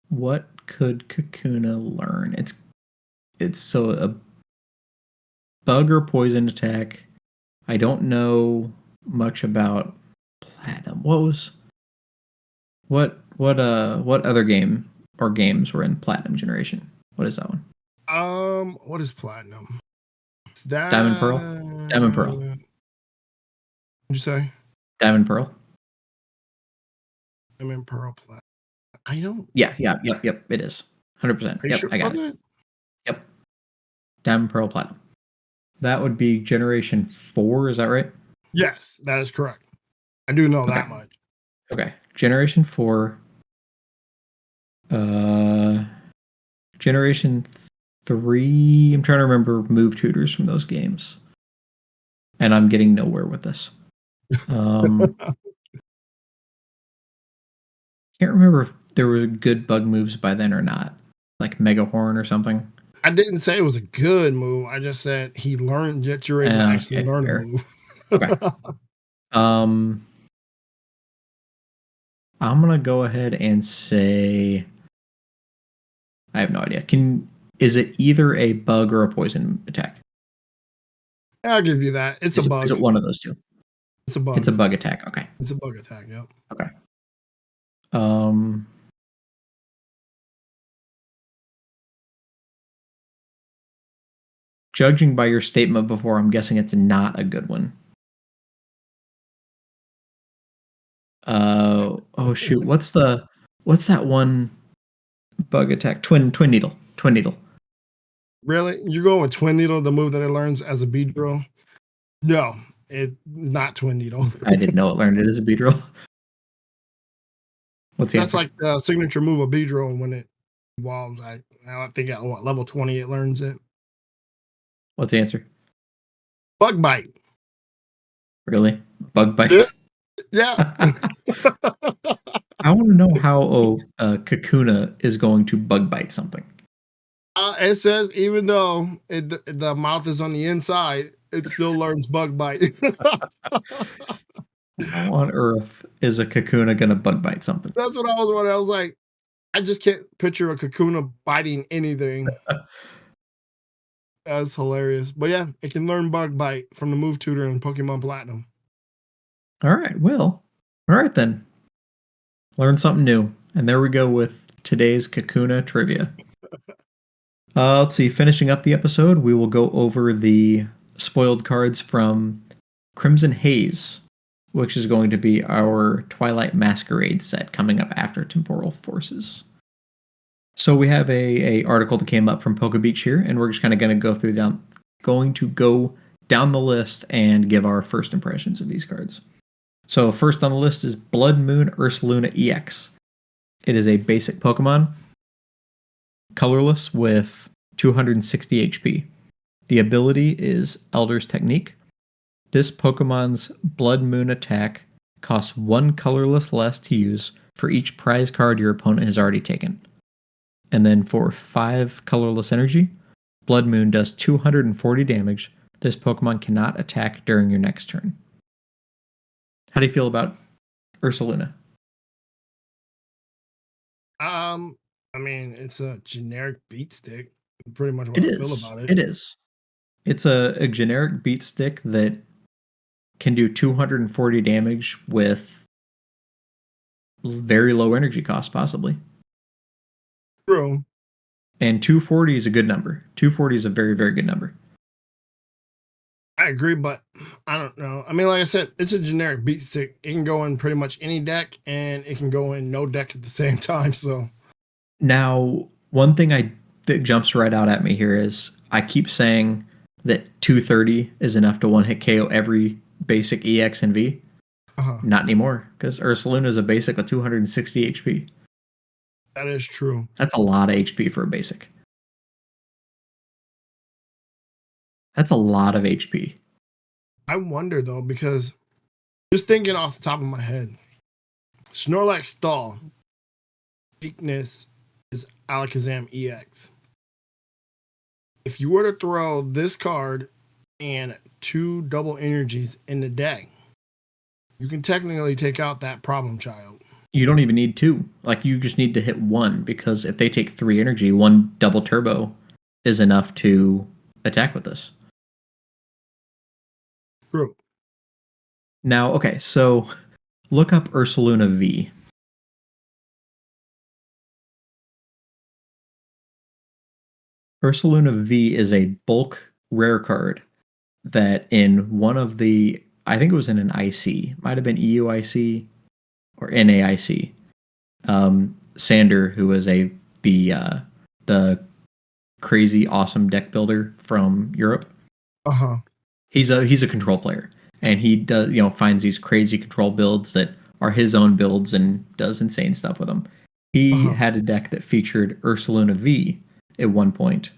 What could Kakuna learn? It's so a bug or poison attack. I don't know much about Platinum. What other game or games were in Platinum generation? What is that one? What is Platinum? Is that Diamond Pearl? Diamond Pearl. What'd you say? Diamond Pearl. Diamond Pearl Platinum. I don't. Yep. It is 100%. Yep, sure I got it. Yep. Diamond Pearl Platinum. That would be Generation 4. Is that right? Yes, that is correct. I do know that much. Okay. Generation 4. Generation 3. I'm trying to remember move tutors from those games. And I'm getting nowhere with this. Can't remember if there were good bug moves by then or not. Like Mega Horn or something. I didn't say it was a good move. I just said he learned that you're able to actually learn a move. Okay. I'm gonna go ahead and say I have no idea. Is it either a bug or a poison attack? I'll give you that. It's a Is bug. it one of those two? It's a bug. It's a bug attack. Okay. It's a bug attack. Yep. Okay. Um. Judging by your statement before, I'm guessing it's not a good one. Oh shoot. What's that one bug attack? Twin needle. Twin needle. Really? You go with Twin Needle, the move that it learns as a Beedrill? No, it's not Twin Needle. I didn't know it learned it as a Beedrill. What's the That's answer? like the signature move of Beedrill when it evolves. I think at level 20 it learns it. What's the answer? Bug Bite. Really? Bug bite? Yeah. Yeah. I want to know how Kakuna is going to bug bite something. It says even though the mouth is on the inside, it still learns Bug Bite. How on earth is a Kakuna going to bug bite something? That's what I was wondering. I was like, I just can't picture a Kakuna biting anything. That's hilarious. But yeah, it can learn Bug Bite from the move tutor in Pokemon Platinum. All right. Well, all right then. Learn something new. And there we go with today's Kakuna trivia. Let's see. Finishing up the episode, we will go over the spoiled cards from Crimson Haze, which is going to be our Twilight Masquerade set coming up after Temporal Forces. So we have a article that came up from Poke Beach here, and we're just kind of going to go down the list and give our first impressions of these cards. So first on the list is Blood Moon Ursaluna EX. It is a basic Pokemon, colorless with 260 HP. The ability is Elder's Technique. This Pokemon's Blood Moon attack costs 1 colorless less to use for each prize card your opponent has already taken. And then for 5 colorless energy, Blood Moon does 240 damage. This Pokemon cannot attack during your next turn. How do you feel about Ursaluna? I mean, it's a generic beat stick. Pretty much what It I is. feel about it. It is. It's a generic beat stick that can do 240 damage with very low energy cost, possibly. True. And 240 is a good number. 240 is a very, very good number. I agree, but I don't know. I mean, like I said, it's a generic beat stick. It can go in pretty much any deck, and it can go in no deck at the same time. So Now, one thing that jumps right out at me here is I keep saying that 230 is enough to one-hit KO every basic EX and V. Not anymore, because Ursaluna is a basic with 260 HP. That is true. That's a lot of HP for a basic. That's a lot of HP. I wonder though, because just thinking off the top of my head, Snorlax Stall weakness is Alakazam EX. If you were to throw this card and 2 double energies in the deck, you can technically take out that problem child. You don't even need 2. Like, you just need to hit 1, because if they take 3 energy, 1 double turbo is enough to attack with this. True. Now, okay, so look up Ursaluna V. Ursaluna V is a bulk rare card that in one of the, I think it was in an IC, might have been EUIC or NAIC. Sander, who was the crazy awesome deck builder from Europe. He's a control player, and he does finds these crazy control builds that are his own builds and does insane stuff with them. He had a deck that featured Ursaluna V at one point,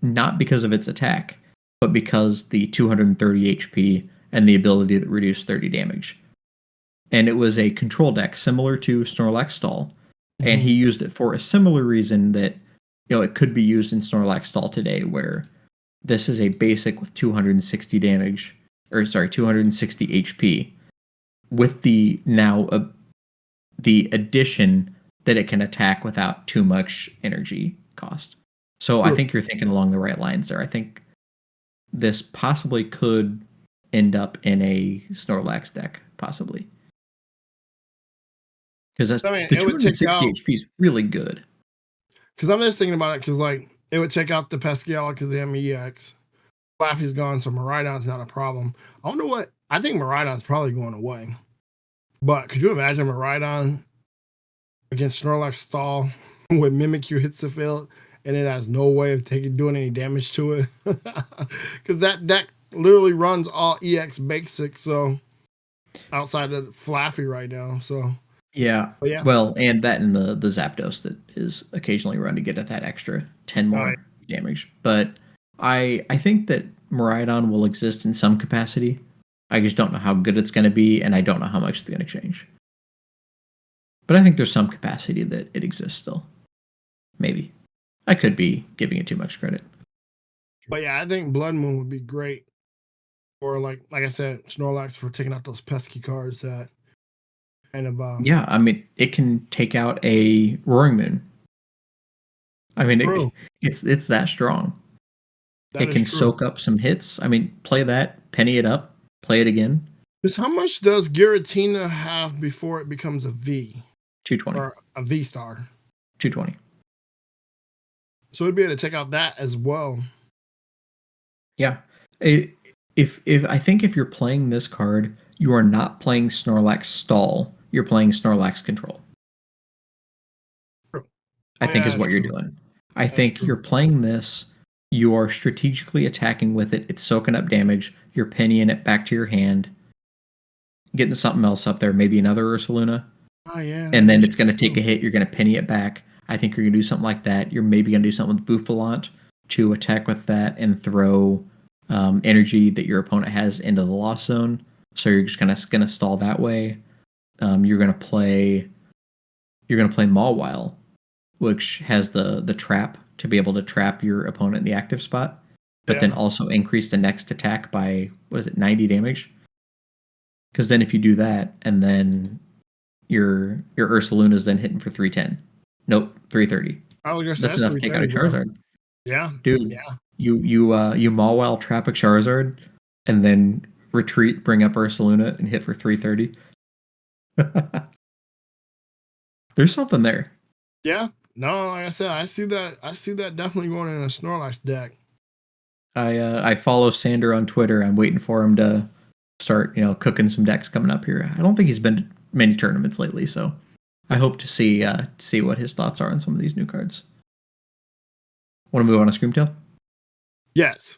not because of its attack, but because the 230 HP and the ability to reduce 30 damage. And it was a control deck similar to Snorlax Stall, and he used it for a similar reason that it could be used in Snorlax Stall today, where this is a basic with 260 damage, 260 HP, with the addition that it can attack without too much energy cost. So I think you're thinking along the right lines there. I think this possibly could end up in a Snorlax deck, possibly. Because I mean, the it would take 260 out. HP is really good. Because I'm just thinking about it. Because like it would take out the Pesciala because the MEX. Flaffy's gone, so Miraidon's not a problem. I wonder what. I think Miraidon's probably going away. But could you imagine Miraidon against Snorlax Stall when Mimikyu hits the field and it has no way of doing any damage to it? Because that deck literally runs all EX basic, so outside of Flaffy right now. So Yeah. but yeah. Well, and that and the Zapdos that is occasionally run to get at that extra 10 All right. more damage. But I think that Miraidon will exist in some capacity. I just don't know how good it's going to be, and I don't know how much it's going to change. But I think there's some capacity that it exists still. Maybe. I could be giving it too much credit. But yeah, I think Blood Moon would be great. Or like I said, Snorlax for taking out those pesky cards that kind of Yeah, I mean, it can take out a Roaring Moon. I mean, true. it's that strong. That It is can true. soak up some hits. I mean, play that, penny it up, play it again. Because how much does Giratina have before it becomes a V 220. or a V star? 220. So it'd be able to take out that as well. Yeah. If I think if you're playing this card, you are not playing Snorlax Stall. You're playing Snorlax Control. True. I Oh think yeah, is that's what you're true. doing. I That's think true. you're playing this. You are strategically attacking with it. It's soaking up damage. You're pennying it back to your hand, getting something else up there, maybe another Ursaluna, Oh yeah, and that then is it's going to take true. a hit. You're going to penny it back. I think you're going to do something like that. You're maybe going to do something with Bouffalant to attack with that and throw energy that your opponent has into the loss zone. So you're just gonna stall that way. You're gonna play Mawile, which has the trap to be able to trap your opponent in the active spot, but then Yeah. also increase the next attack by 90 damage. Because then if you do that, and then your Ursaluna is then hitting for 310. Nope, 330. I was gonna say That's that's enough to take out 330, a bro. Charizard. Yeah. Dude, Yeah. you Mawile trap a Charizard and then retreat, bring up Ursaluna and hit for 330. There's something there. Yeah. No, like I said, I see that. I see that definitely going in a Snorlax deck. I follow Sander on Twitter. I'm waiting for him to start, cooking some decks coming up here. I don't think he's been to many tournaments lately, so I hope to see what his thoughts are on some of these new cards. Want to move on to Screamtail? Yes.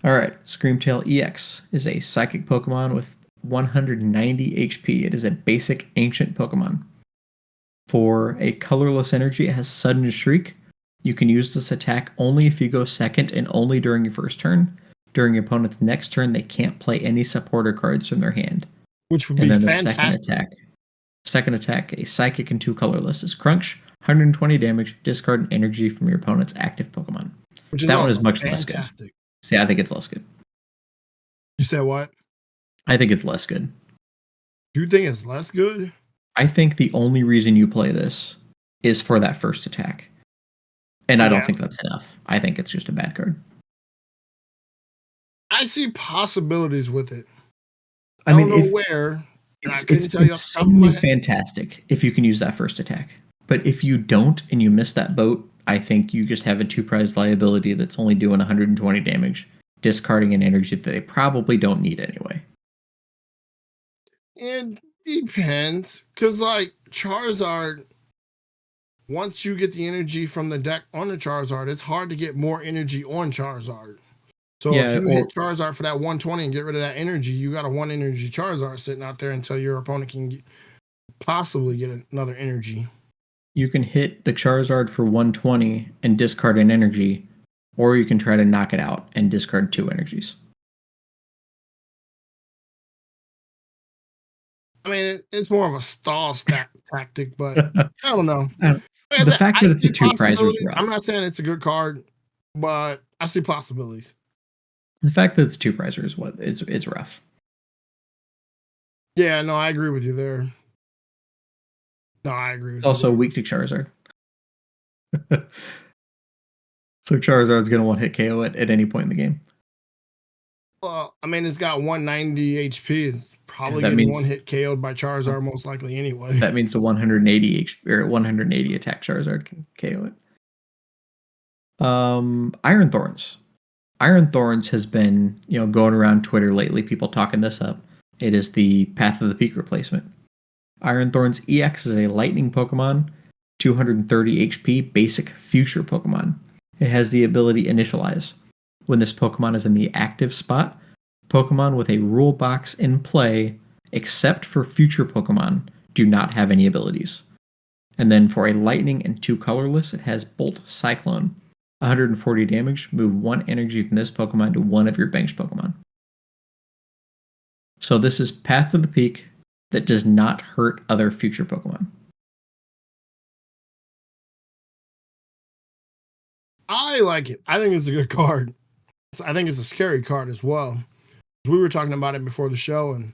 All right, Screamtail EX is a psychic Pokemon with 190 HP. It is a basic ancient Pokemon. For a colorless energy, it has Sudden Shriek. You can use this attack only if you go second and only during your first turn. During your opponent's next turn, they can't play any supporter cards from their hand. Which would And be then the fantastic. second attack, a psychic and 2 colorless is Crunch, 120 damage, discard an energy from your opponent's active Pokemon. Which is That one is also much less good. fantastic. See, I think it's less good. You said what? I think it's less good. Do you think it's less good? I think the only reason you play this is for that first attack. And I don't Yeah. think that's enough. I think it's just a bad card. I see possibilities with it. I I mean, don't know if where, and I it's couldn't tell you off the top of my insanely head. fantastic if you can use that first attack. But if you don't and you miss that boat, I think you just have a 2 prize liability that's only doing 120 damage, discarding an energy that they probably don't need anyway. It depends. Cause like Charizard, once you get the energy from the deck on the Charizard, it's hard to get more energy on Charizard. So if Yeah, you or hit Charizard for that 120 and get rid of that energy, you got a 1 energy Charizard sitting out there until your opponent can possibly get another energy. you can hit the Charizard for 120 and discard an energy, or you can try to knock it out and discard 2 energies. I mean, it's more of a stall stack tactic, but I don't know. Like I The said, fact I that it's a see 2 prizer is possibilities. I'm rough. not saying it's a good card, but I see possibilities. The fact that it's 2 prizer is what is rough. Yeah, no, I agree with you there. No, I agree It's with you also there. weak to Charizard. So Charizard's going to one hit KO it at any point in the game. I mean, it's got 190 HP. It's probably That getting means one hit KO'd by Charizard most likely anyway. that means the 180 or 180 attack Charizard can KO it. Iron Thorns. Iron Thorns has been, going around Twitter lately, people talking this up. It is the Path of the Peak replacement. Iron Thorns EX is a lightning Pokemon, 230 HP, basic future Pokemon. It has the ability Initialize. When this Pokemon is in the active spot, Pokemon with a rule box in play, except for future Pokemon, do not have any abilities. And then for a lightning and 2 colorless, it has Bolt Cyclone. 140 damage, move 1 energy from this Pokemon to one of your benched Pokemon. So this is Path to the Peak that does not hurt other future Pokemon. I like it. I think it's a good card. I think it's a scary card as well. We were talking about it before the show, and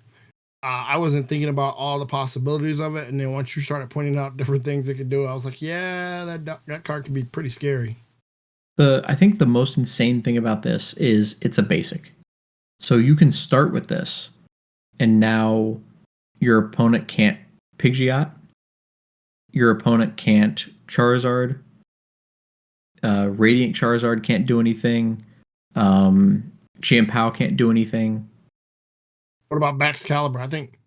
I wasn't thinking about all the possibilities of it. And then once you started pointing out different things it could do, I was like, yeah, that card could be pretty scary. I think the most insane thing about this is it's a basic. So you can start with this, and now your opponent can't Pidgeot, your opponent can't Charizard, Radiant Charizard can't do anything, Chien-Pao can't do anything. What about Baxcalibur? I think,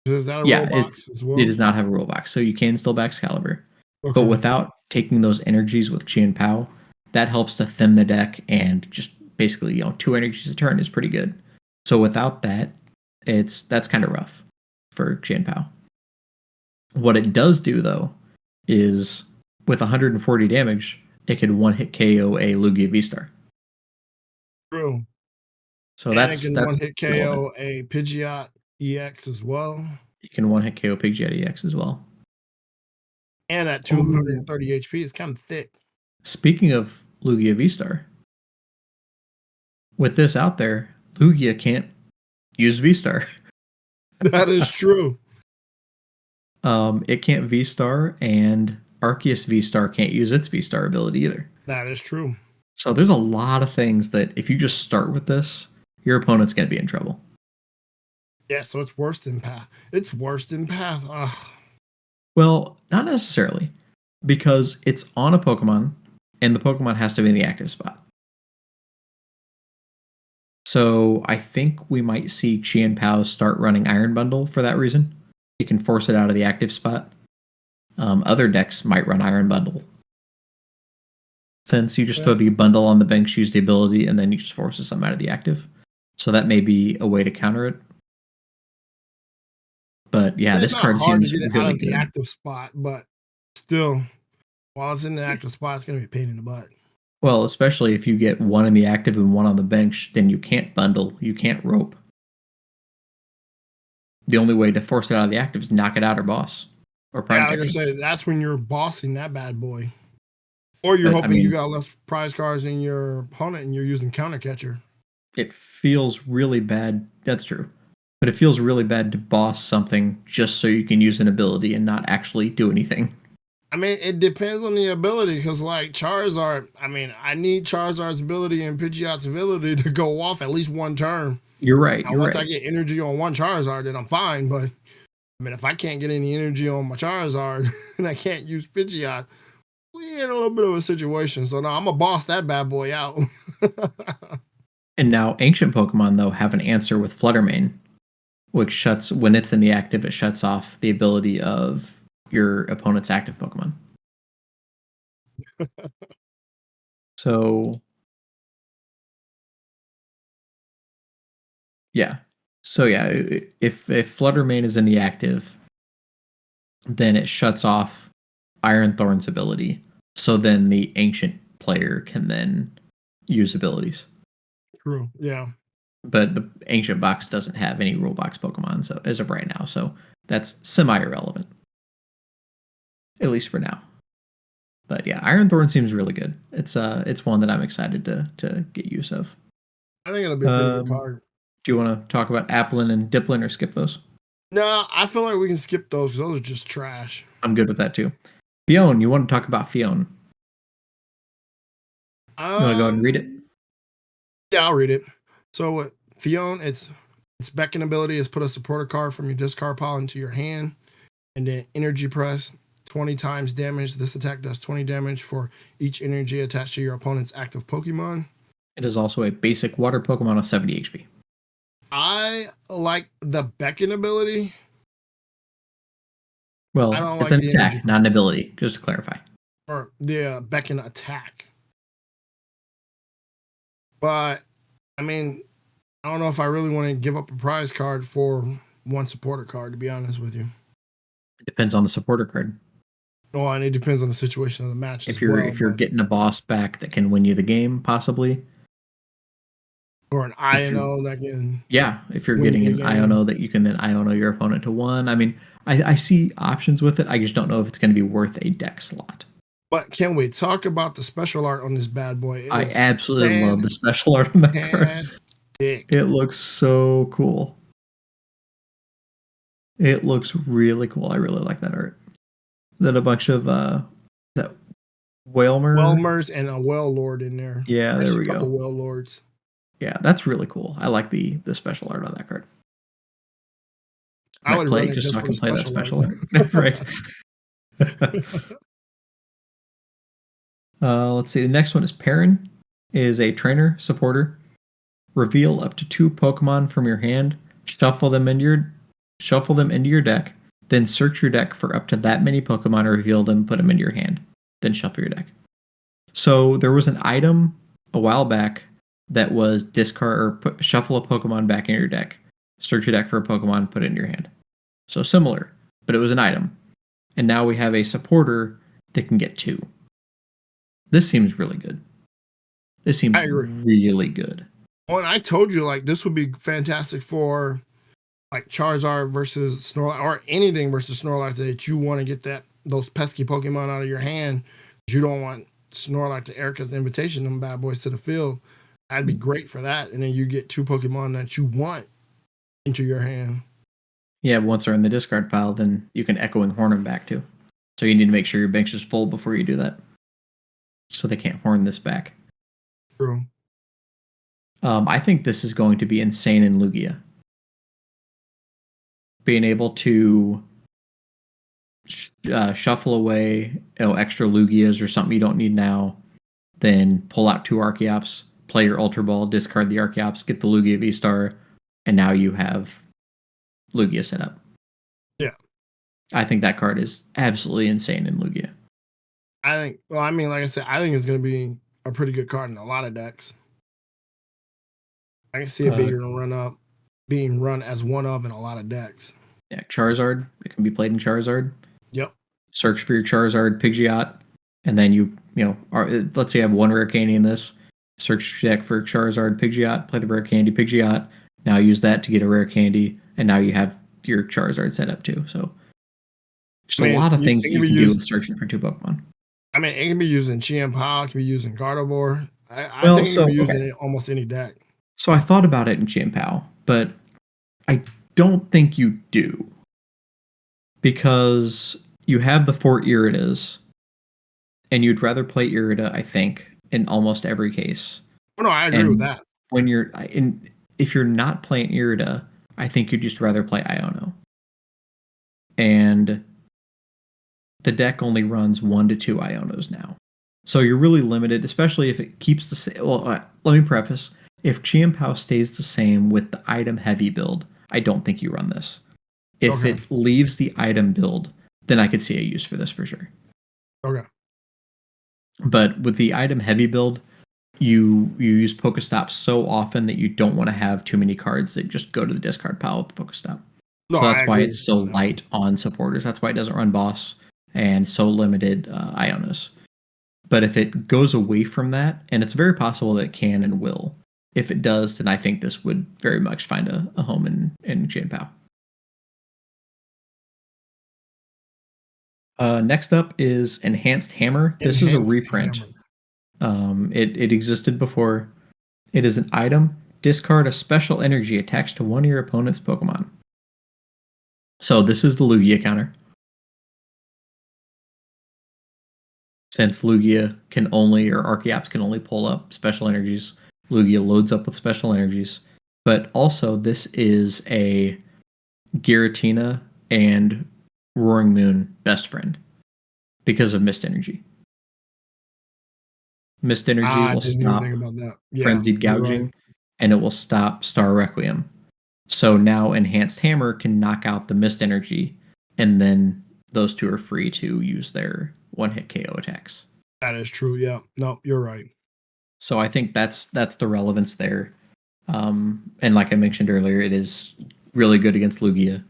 is that a Yeah, roll box as well? it does not have a roll box, so you can still Baxcalibur. Okay. But without taking those energies with Chien-Pao, that helps to thin the deck, and just basically, 2 energies a turn is pretty good. So without that, that's kind of rough for Chien-Pao. What it does do, though, is with 140 damage, it could one-hit KO a Lugia V-Star. True. So and that's it can one hit relevant. KO a Pidgeot EX as well. You can one-hit KO Pidgeot EX as well. And at 230 HP, it's kind of thick. Speaking of Lugia V-Star, with this out there, Lugia can't use V-Star. That is true. It can't V-Star, and Arceus V-Star can't use its V-Star ability either. That is true. So there's a lot of things that if you just start with this, your opponent's going to be in trouble. Yeah, so it's worse than Path. It's worse than Path. Ugh. Well, not necessarily, because it's on a Pokemon, and the Pokemon has to be in the active spot. So I think we might see Chien-Pao start running Iron Bundle for that reason. You can force it out of the active spot. Other decks might run Iron Bundle. Since you just throw the bundle on the bench, use the ability, and then you just force something out of the active. So that may be a way to counter it. But yeah, this card seems to get it really out of good. the active spot, but still, while it's in the active spot, it's going to be a pain in the butt. Well, especially if you get one in the active and one on the bench, then you can't bundle, you can't rope. The only way to force it out of the active is knock it out or boss. Or prime Yeah, like I said, that's when you're bossing that bad boy. Or you're But, hoping you got less prize cards in your opponent and you're using counter catcher. It feels really bad. That's true. But it feels really bad to boss something just so you can use an ability and not actually do anything. I mean, it depends on the ability, because like Charizard, I mean, I need Charizard's ability and Pidgeot's ability to go off at least one turn. You're right. Now, once I get energy on one Charizard, then I'm fine. But I mean, if I can't get any energy on my Charizard and I can't use Pidgeot, we're in a little bit of a situation. So now I'm gonna boss that bad boy out. And now ancient Pokemon though have an answer with Fluttermane, which shuts when it's in the active, it shuts off the ability of your opponent's active Pokemon. So yeah. So yeah, if Fluttermane is in the active, then it shuts off Iron Thorn's ability. So then the ancient player can then use abilities. True. Yeah. But the ancient box doesn't have any rule box Pokemon, so as of right now, so that's semi-irrelevant, at least for now. But yeah, Iron Thorn seems really good. It's one that I'm excited to get use of. I think it'll be a pretty good card. Do you want to talk about Applin and Diplin or skip those? No, I feel like we can skip those because those are just trash. I'm good with that too. Fionn, you want to talk about Fionn? You want to go ahead and read it? Yeah, I'll read it. So Fion, its Beckon ability is put a supporter card from your discard pile into your hand, and then energy press 20 times damage. This attack does 20 damage for each energy attached to your opponent's active Pokemon. It is also a basic water Pokemon of 70 HP. I like the Beckon ability. Well, I don't it's like an the attack, energy not an press. ability, just to clarify. Or the Beckon attack. But, I mean, I don't know if I really want to give up a prize card for one supporter card, to be honest with you. It depends on the supporter card. Well, and it depends on the situation of the match If as you're well. if you're getting a boss back that can win you the game, possibly. Or an INO that can. Yeah, if you're win getting you an the game. Iono that you can then Iono your opponent to 1. I mean, I see options with it. I just don't know if it's going to be worth a deck slot. But can we talk about the special art on this bad boy? I absolutely love the special art on that card. Fantastic. It looks so cool. It looks really cool. I really like that art. Then a bunch of that Whelmers and a Well Lord in there. Yeah, There's there we a couple go. Well Lords. Yeah, that's really cool. I like the special art on that card. I would play run it it just so I for the can play that special special art. Right. Let's see. The next one is Perrin. Is a trainer supporter. Reveal up to 2 Pokemon from your hand. Shuffle them into your deck. Then search your deck for up to that many Pokemon. Reveal them. Put them into your hand. Then shuffle your deck. So there was an item a while back that was discard or shuffle a Pokemon back in your deck. Search your deck for a Pokemon. Put it in your hand. So similar, but it was an item. And now we have a supporter that can get 2. This seems really good. This seems really good. Well, and I told you, like, this would be fantastic for, like, Charizard versus Snorlax, or anything versus Snorlax that you want to get those pesky Pokemon out of your hand. You don't want Snorlax to Erica's invitation, them bad boys to the field. That'd be great for that. And then you get 2 Pokemon that you want into your hand. Yeah, once they're in the discard pile, then you can Echoing Horn them back too. So you need to make sure your bench is full before you do that. So they can't horn this back. True. I think this is going to be insane in Lugia. Being able to shuffle away extra Lugias or something you don't need now, then pull out 2 Archeops, play your Ultra Ball, discard the Archeops, get the Lugia V-Star, and now you have Lugia set up. Yeah. I think that card is absolutely insane in Lugia. Like I said, I think it's going to be a pretty good card in a lot of decks. I can see it being run as one of in a lot of decks. Yeah, Charizard. It can be played in Charizard. Yep. Search for your Charizard Pidgeot, and then let's say you have 1 rare candy in this. Search your deck for Charizard Pidgeot, play the rare candy Pidgeot. Now use that to get a rare candy, and now you have your Charizard set up too. So just a lot of things you can do with searching for 2 Pokemon. I mean, it can be using Chien-Pao, it can be using Gardevoir. I think it can be using in almost any deck. So I thought about it in Chien-Pao, but I don't think you do. Because you have the 4 Iridas, and you'd rather play Irida, I think, in almost every case. Oh, no, I agree with that. If you're not playing Irida, I think you'd just rather play Iono. And the deck only runs 1 to 2 Ionos now. So you're really limited, especially if it keeps the same. Well, let me preface. If Chien-Pao stays the same with the item heavy build, I don't think you run this. If it leaves the item build, then I could see a use for this for sure. Okay. But with the item heavy build, you use Pokestop so often that you don't want to have too many cards that just go to the discard pile with the Pokestop. So that's why it's so light on supporters. That's why it doesn't run boss and so limited Ionos. But if it goes away from that, and it's very possible that it can and will, if it does, then I think this would very much find a home in Chien-Pao. Next up is Enhanced Hammer. This is a reprint. It existed before. It is an item. Discard a special energy attached to one of your opponent's Pokemon. So this is the Lugia counter. Since Lugia or Archeops can only pull up special energies, Lugia loads up with special energies. But also, this is a Giratina and Roaring Moon best friend because of Mist Energy. Mist Energy I will didn't even stop think about that. Yeah, Frenzied you're right. Gouging, and it will stop Star Requiem. So now Enhanced Hammer can knock out the Mist Energy, and then those two are free to use their one-hit KO attacks. That is true. Yeah. No, you're right. So I think that's the relevance there. And like I mentioned earlier, it is really good against Lugia,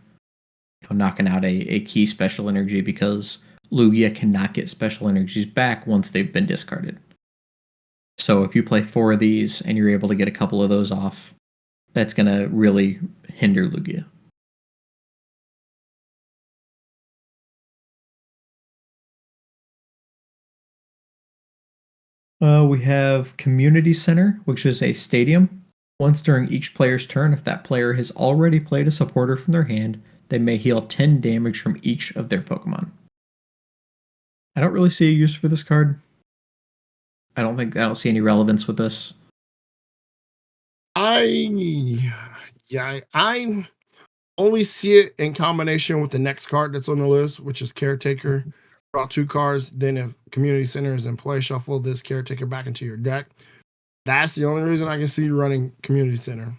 knocking out a key special energy because Lugia cannot get special energies back once they've been discarded. So if you play 4 of these and you're able to get a couple of those off, that's going to really hinder Lugia. We have Community Center, which is a stadium. Once during each player's turn, if that player has already played a supporter from their hand, they may heal 10 damage from each of their Pokemon. I don't really see a use for this card. I don't see any relevance with this. I only see it in combination with the next card that's on the list, which is Caretaker. Draw 2 cards. Then, if Community Center is in play, shuffle this Caretaker back into your deck. That's the only reason I can see you running Community Center.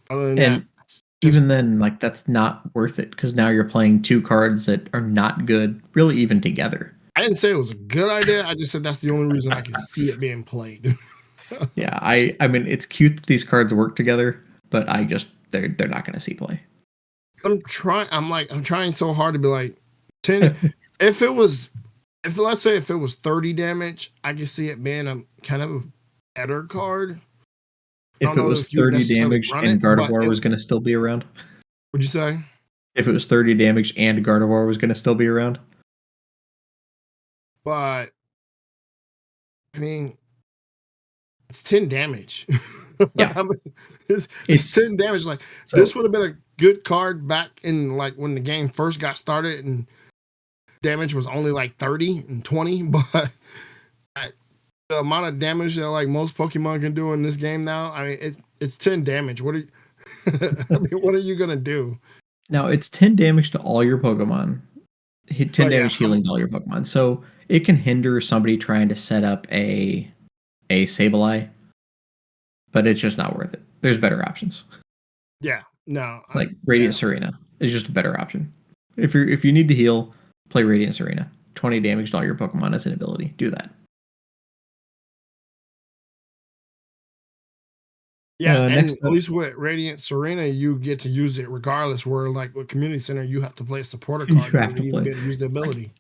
Other than And that, even then, like that's not worth it because now you're playing 2 cards that are not good, really even together. I didn't say it was a good idea. I just said that's the only reason I can see it being played. Yeah, I mean it's cute that these cards work together, but they're not going to see play. I'm trying so hard to be like 10. If let's say if it was 30 damage, I could see it being a kind of a better card. I If don't it know was if you would 30 necessarily damage run and it, but Gardevoir was going to still be around. would you say? If it was 30 damage and Gardevoir was going to still be around. But I mean, it's 10 damage. Yeah. I mean, it's It's 10 damage. Like so this would have been a good card back in like when the game first got started and damage was only like 30 and 20, but the amount of damage that like most Pokemon can do in this game now, I mean, it's 10 damage. What are you, I mean, what are you gonna do? now it's 10 damage to all your Pokemon. 10 But yeah, damage healing to all your Pokemon. So it can hinder somebody trying to set up a Sableye, but it's just not worth it. There's better options. yeah, no, Like yeah, Radiant Serena is just a better option. If you need to heal, play Radiant Serena. 20 damage to all your Pokemon as an ability. Do that. yeah, and Next at up, least with Radiant Serena, you get to use it regardless. Where like with Community Center, you have to play a supporter you card in have order to to even play. be able to use the Like, ability.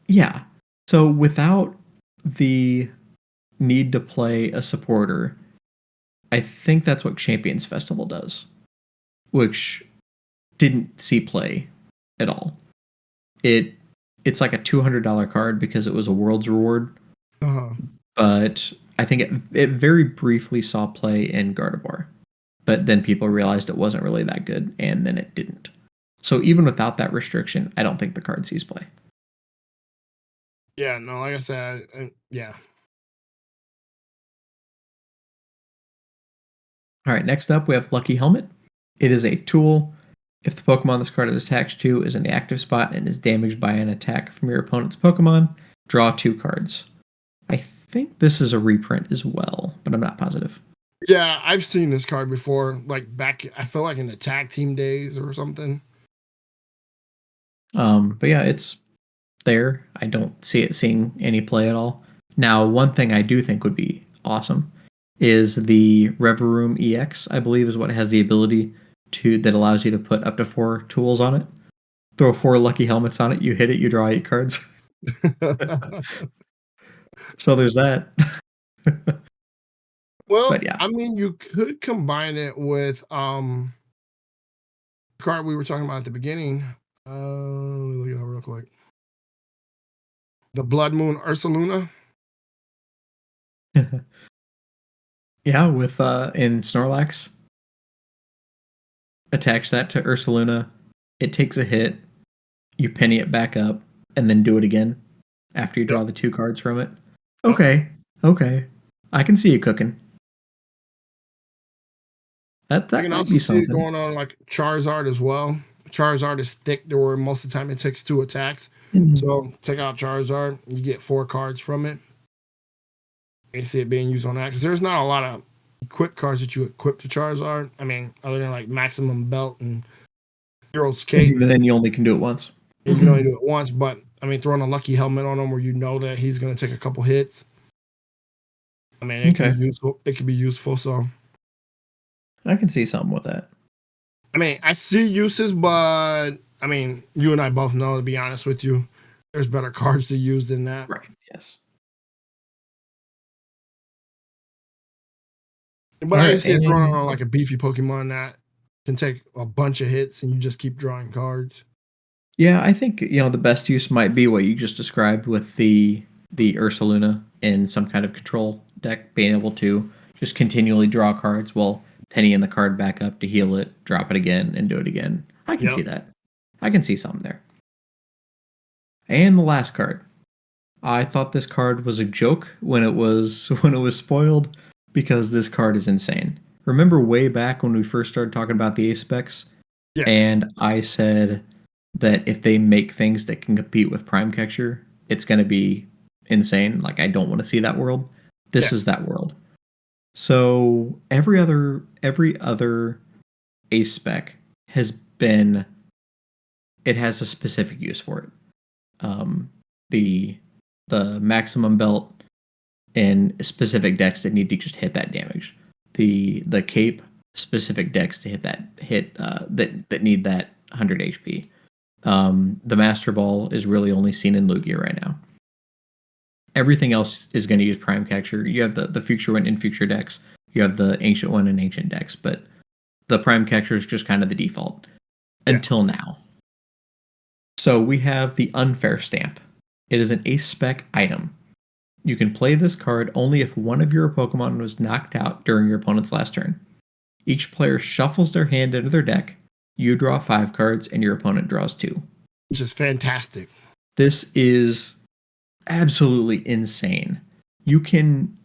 yeah. So without the need to play a supporter, I think that's what Champions Festival does, which didn't see play at all. It's like a $200 card because it was a World's Reward, Uh-huh. but I think it very briefly saw play in Gardevoir, but then people realized it wasn't really that good, and then it didn't. So even without that restriction, I don't think the card sees play. Yeah, no, like I said, yeah, All right, next up we have Lucky Helmet. It is a tool. If the Pokemon this card is attached to is in the active spot and is damaged by an attack from your opponent's Pokemon, draw 2 cards. I think this is a reprint as well, but I'm not positive. yeah. I've seen this card before, like back. I feel like in the tag team days or something. But yeah, it's there. I don't see it seeing any play at all. Now, one thing I do think would be awesome is the Reverum EX, I believe is what has the ability that allows you to put up to 4 tools on it. Throw 4 lucky helmets on it, you hit it, you draw 8 cards. So there's that. Well, But yeah. I mean, you could combine it with the card we were talking about at the beginning. Let me look it up real quick. The Blood Moon Ursaluna. Yeah, with in Snorlax, attach that to Ursaluna. It takes a hit, you penny it back up, and then do it again after you Yep. draw the 2 cards from it. Yep. Okay. I can see you cooking. That I can might also be see it something. going on like Charizard as well. Charizard is thick, where most of the time it takes 2 attacks. Mhm. So take out Charizard, you get 4 cards from it. You see it being used on that because there's not a lot of equip cards that you equip to Charizard. I mean, other than like Maximum Belt and Hero's And Cape, even then, you only can do it once. and you can only do it once. But I mean, throwing a Lucky Helmet on him where you know that he's going to take a couple hits. I mean, it can be Okay, useful. It can be useful. So I can see something with that. I mean, I see uses, but I mean, you and I both know, to be honest with you, there's better cards to use than that. Right. Yes. But All I can right, see it throwing and on like a beefy Pokemon that can take a bunch of hits and you just keep drawing cards. yeah, I think the best use might be what you just described with the Ursaluna in some kind of control deck, being able to just continually draw cards while pennying the card back up to heal it, drop it again, and do it again. I can Yep. see that. I can see something there. And the last card. I thought this card was a joke when it was when it was spoiled because this card is insane. Remember way back when we first started talking about the ace specs, Yes. and I said that if they make things that can compete with Prime Catcher, it's going to be insane. Like I don't want to see that world. This is Yes. that world. So every other ace spec has been it has a specific use for it. Um, the the maximum belt in specific decks that need to just hit that damage. The cape specific decks to that need that 100 HP. The Master Ball is really only seen in Lugia right now. Everything else is going to use Prime Catcher. You have the Future one in Future decks. You have the Ancient one in Ancient decks, but the Prime Catcher is just kind of the default Yeah. until now. So we have the Unfair Stamp. It is an ace spec item. You can play this card only if one of your Pokemon was knocked out during your opponent's last turn. Each player shuffles their hand into their deck. You draw 5 cards, and your opponent draws 2. Which is fantastic. This is absolutely insane. You can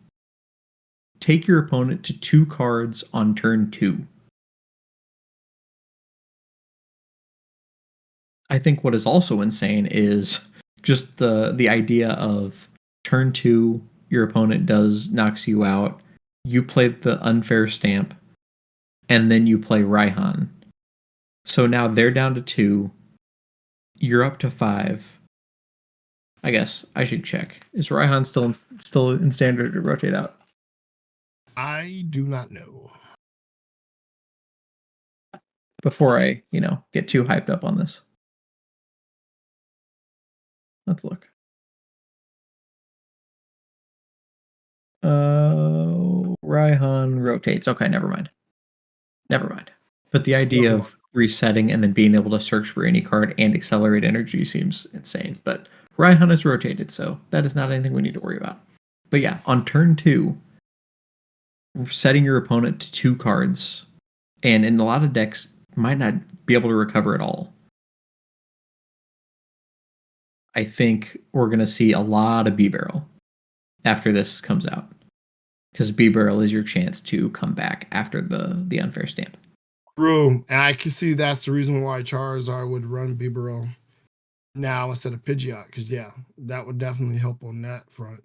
take your opponent to 2 cards on turn 2. I think what is also insane is just the idea of turn 2, your opponent knocks you out. You play the Unfair Stamp, and then you play Raihan. So now they're down to 2. You're up to 5. I guess I should check. Is Raihan still in standard to rotate out? I do not know. Before I, get too hyped up on this. Let's look. Raihan rotates. Okay, never mind. Never mind. But the idea of resetting and then being able to search for any card and accelerate energy seems insane. But Raihan is rotated, so that is not anything we need to worry about. But yeah, on turn 2, setting your opponent to 2 cards, and in a lot of decks, might not be able to recover at all. I think we're going to see a lot of B-Barrel after this comes out. Because B-Barrel is your chance to come back after the Unfair Stamp. True. And I can see that's the reason why Charizard would run Bibarel now instead of Pidgeot. Because, yeah, that would definitely help on that front.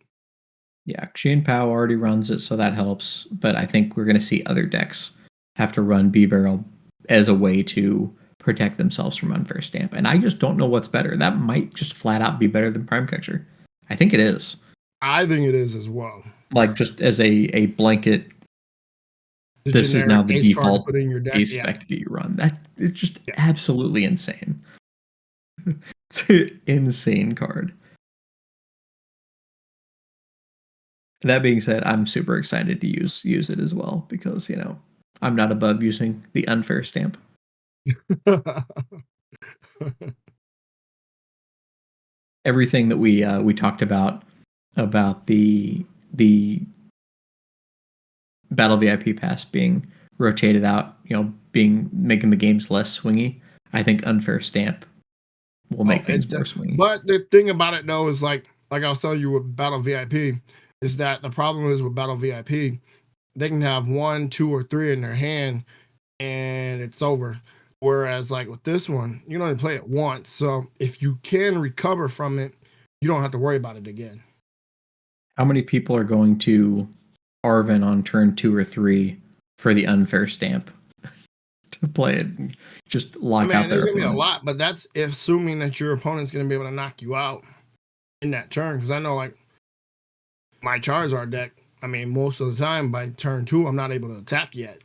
Yeah, Xian Pao already runs it, so that helps. But I think we're going to see other decks have to run B-Barrel as a way to protect themselves from Unfair Stamp. And I just don't know what's better. That might just flat out be better than Prime Catcher. I think it is. I think it is as well. Like, just as a blanket, The this is generic now the ace card to default put in your deck. ace Yeah. spec that you run. It's just Yeah. absolutely insane. It's an insane card. That being said, I'm super excited to use it as well because I'm not above using the Unfair Stamp. Everything that we talked about the Battle VIP Pass being rotated out, making the games less swingy. I think Unfair Stamp will make things more swingy. But the thing about it though is like I was telling you with Battle VIP is that the problem is with Battle VIP, they can have 1, 2, or 3 in their hand, and it's over. Whereas like with this one, you can only play it once. So if you can recover from it, you don't have to worry about it again. How many people are going to Arvin on turn 2 or 3 for the unfair stamp to play it and just lock out their there's gonna be a opponent? lot, but that's assuming that your opponent's gonna be able to knock you out in that turn. Because I know like my Charizard deck, most of the time by turn 2, I'm not able to attack yet.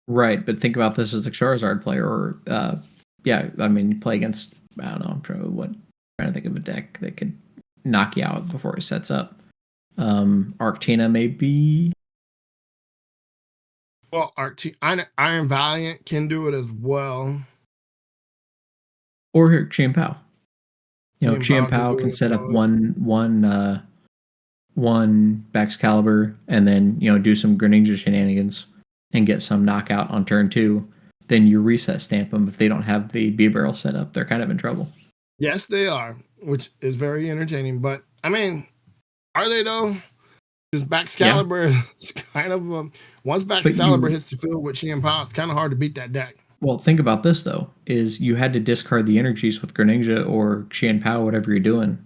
Right, but think about this as a Charizard player, or you play against, I don't know, I'm trying to think of a deck that could knock you out before it sets up. Arctina maybe. Well, Iron Valiant can do it as well. Or Chien-Pao. Chien-Pao can it set up as well. one Baxcalibur and then, do some Greninja shenanigans and get some knockout on turn 2. Then you reset stamp them. If they don't have the B-barrel set up, they're kind of in trouble. Yes, they are, which is very entertaining. But, are they though? Because Baxcalibur is kind of once Baxcalibur hits the field with Chien-Pao, it's kind of hard to beat that deck. Well, think about this though: is you had to discard the energies with Greninja or Chien-Pao, whatever you're doing,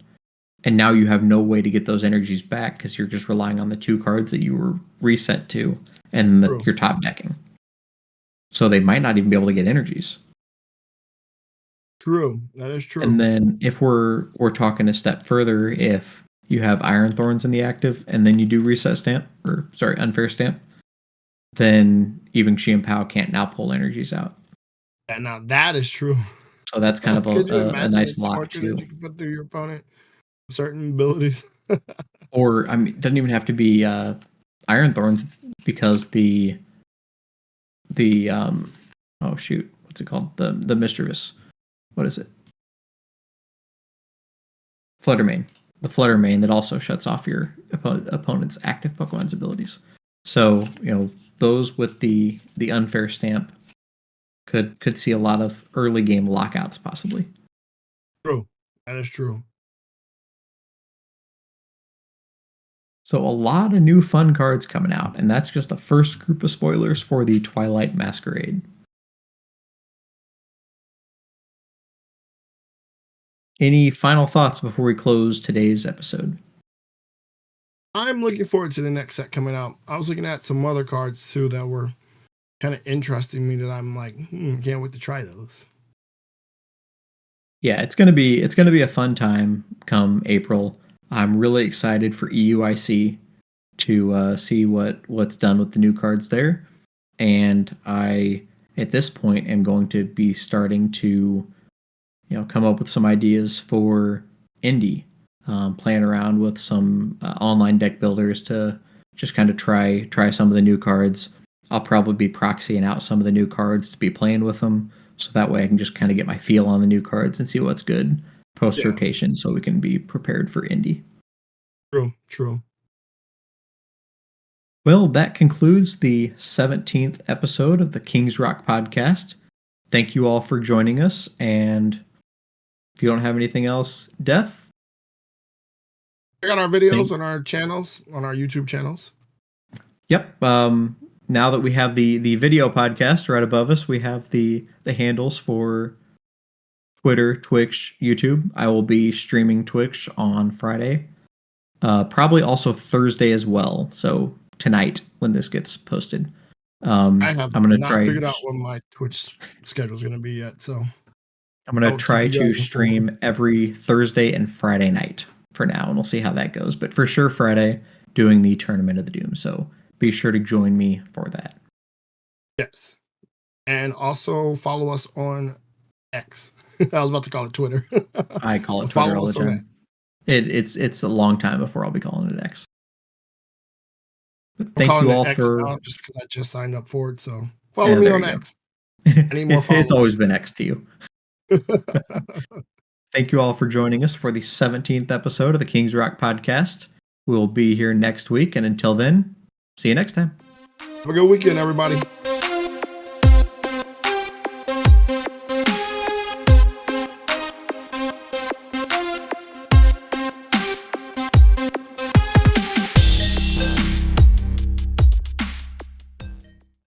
and now you have no way to get those energies back because you're just relying on the 2 cards that you were reset to and you're top decking. So they might not even be able to get energies. True, that is true. And then if we're talking a step further, if you have Iron Thorns in the active and then you do reset stamp, unfair stamp, then even Chien-Pao can't now pull energies out. And now that is true. So that's kind of a nice lock too. too. You can put through your opponent certain abilities. Or it doesn't even have to be Iron Thorns, because the oh shoot, what's it called? The Mischievous. What is it? Fluttermane. The Fluttermane that also shuts off your opponent's active Pokemon's abilities. So, those with the unfair stamp could see a lot of early game lockouts possibly. True. That is true. So a lot of new fun cards coming out, and that's just the first group of spoilers for the Twilight Masquerade. Any final thoughts before we close today's episode? I'm looking forward to the next set coming out. I was looking at some other cards too that were kind of interesting me that I'm like, can't wait to try those. Yeah, it's gonna be a fun time come April. I'm really excited for EUIC to see what's done with the new cards there, and I at this point am going to be starting to come up with some ideas for indie, playing around with some online deck builders to just kind of try some of the new cards. I'll probably be proxying out some of the new cards to be playing with them, so that way I can just kind of get my feel on the new cards and see what's good post rotation, so we can be prepared for indie. True. Well, that concludes the 17th episode of the Kings Rock podcast. Thank you all for joining us, and if you don't have anything else, Death? I got our videos on our channels, on our YouTube channels. Yep. Now that we have the video podcast right above us, we have the handles for Twitter, Twitch, YouTube. I will be streaming Twitch on Friday. Probably also Thursday as well. So tonight when this gets posted. I have not figured out what my Twitch schedule is going to be yet. So I'm going to try to stream every Thursday and Friday night for now, and we'll see how that goes. But for sure Friday, doing the Tournament of the Doom. So be sure to join me for that. Yes. And also follow us on X. I was about to call it Twitter. I call it Twitter all the time. It's a long time before I'll be calling it X. Thank you all for just because I just signed up for it. So follow me on X. Any more followers? It's always been X to you. Thank you all for joining us for the 17th episode of the Kings Rock podcast. We'll be here next week, and until then, see you next time. Have a good weekend, everybody.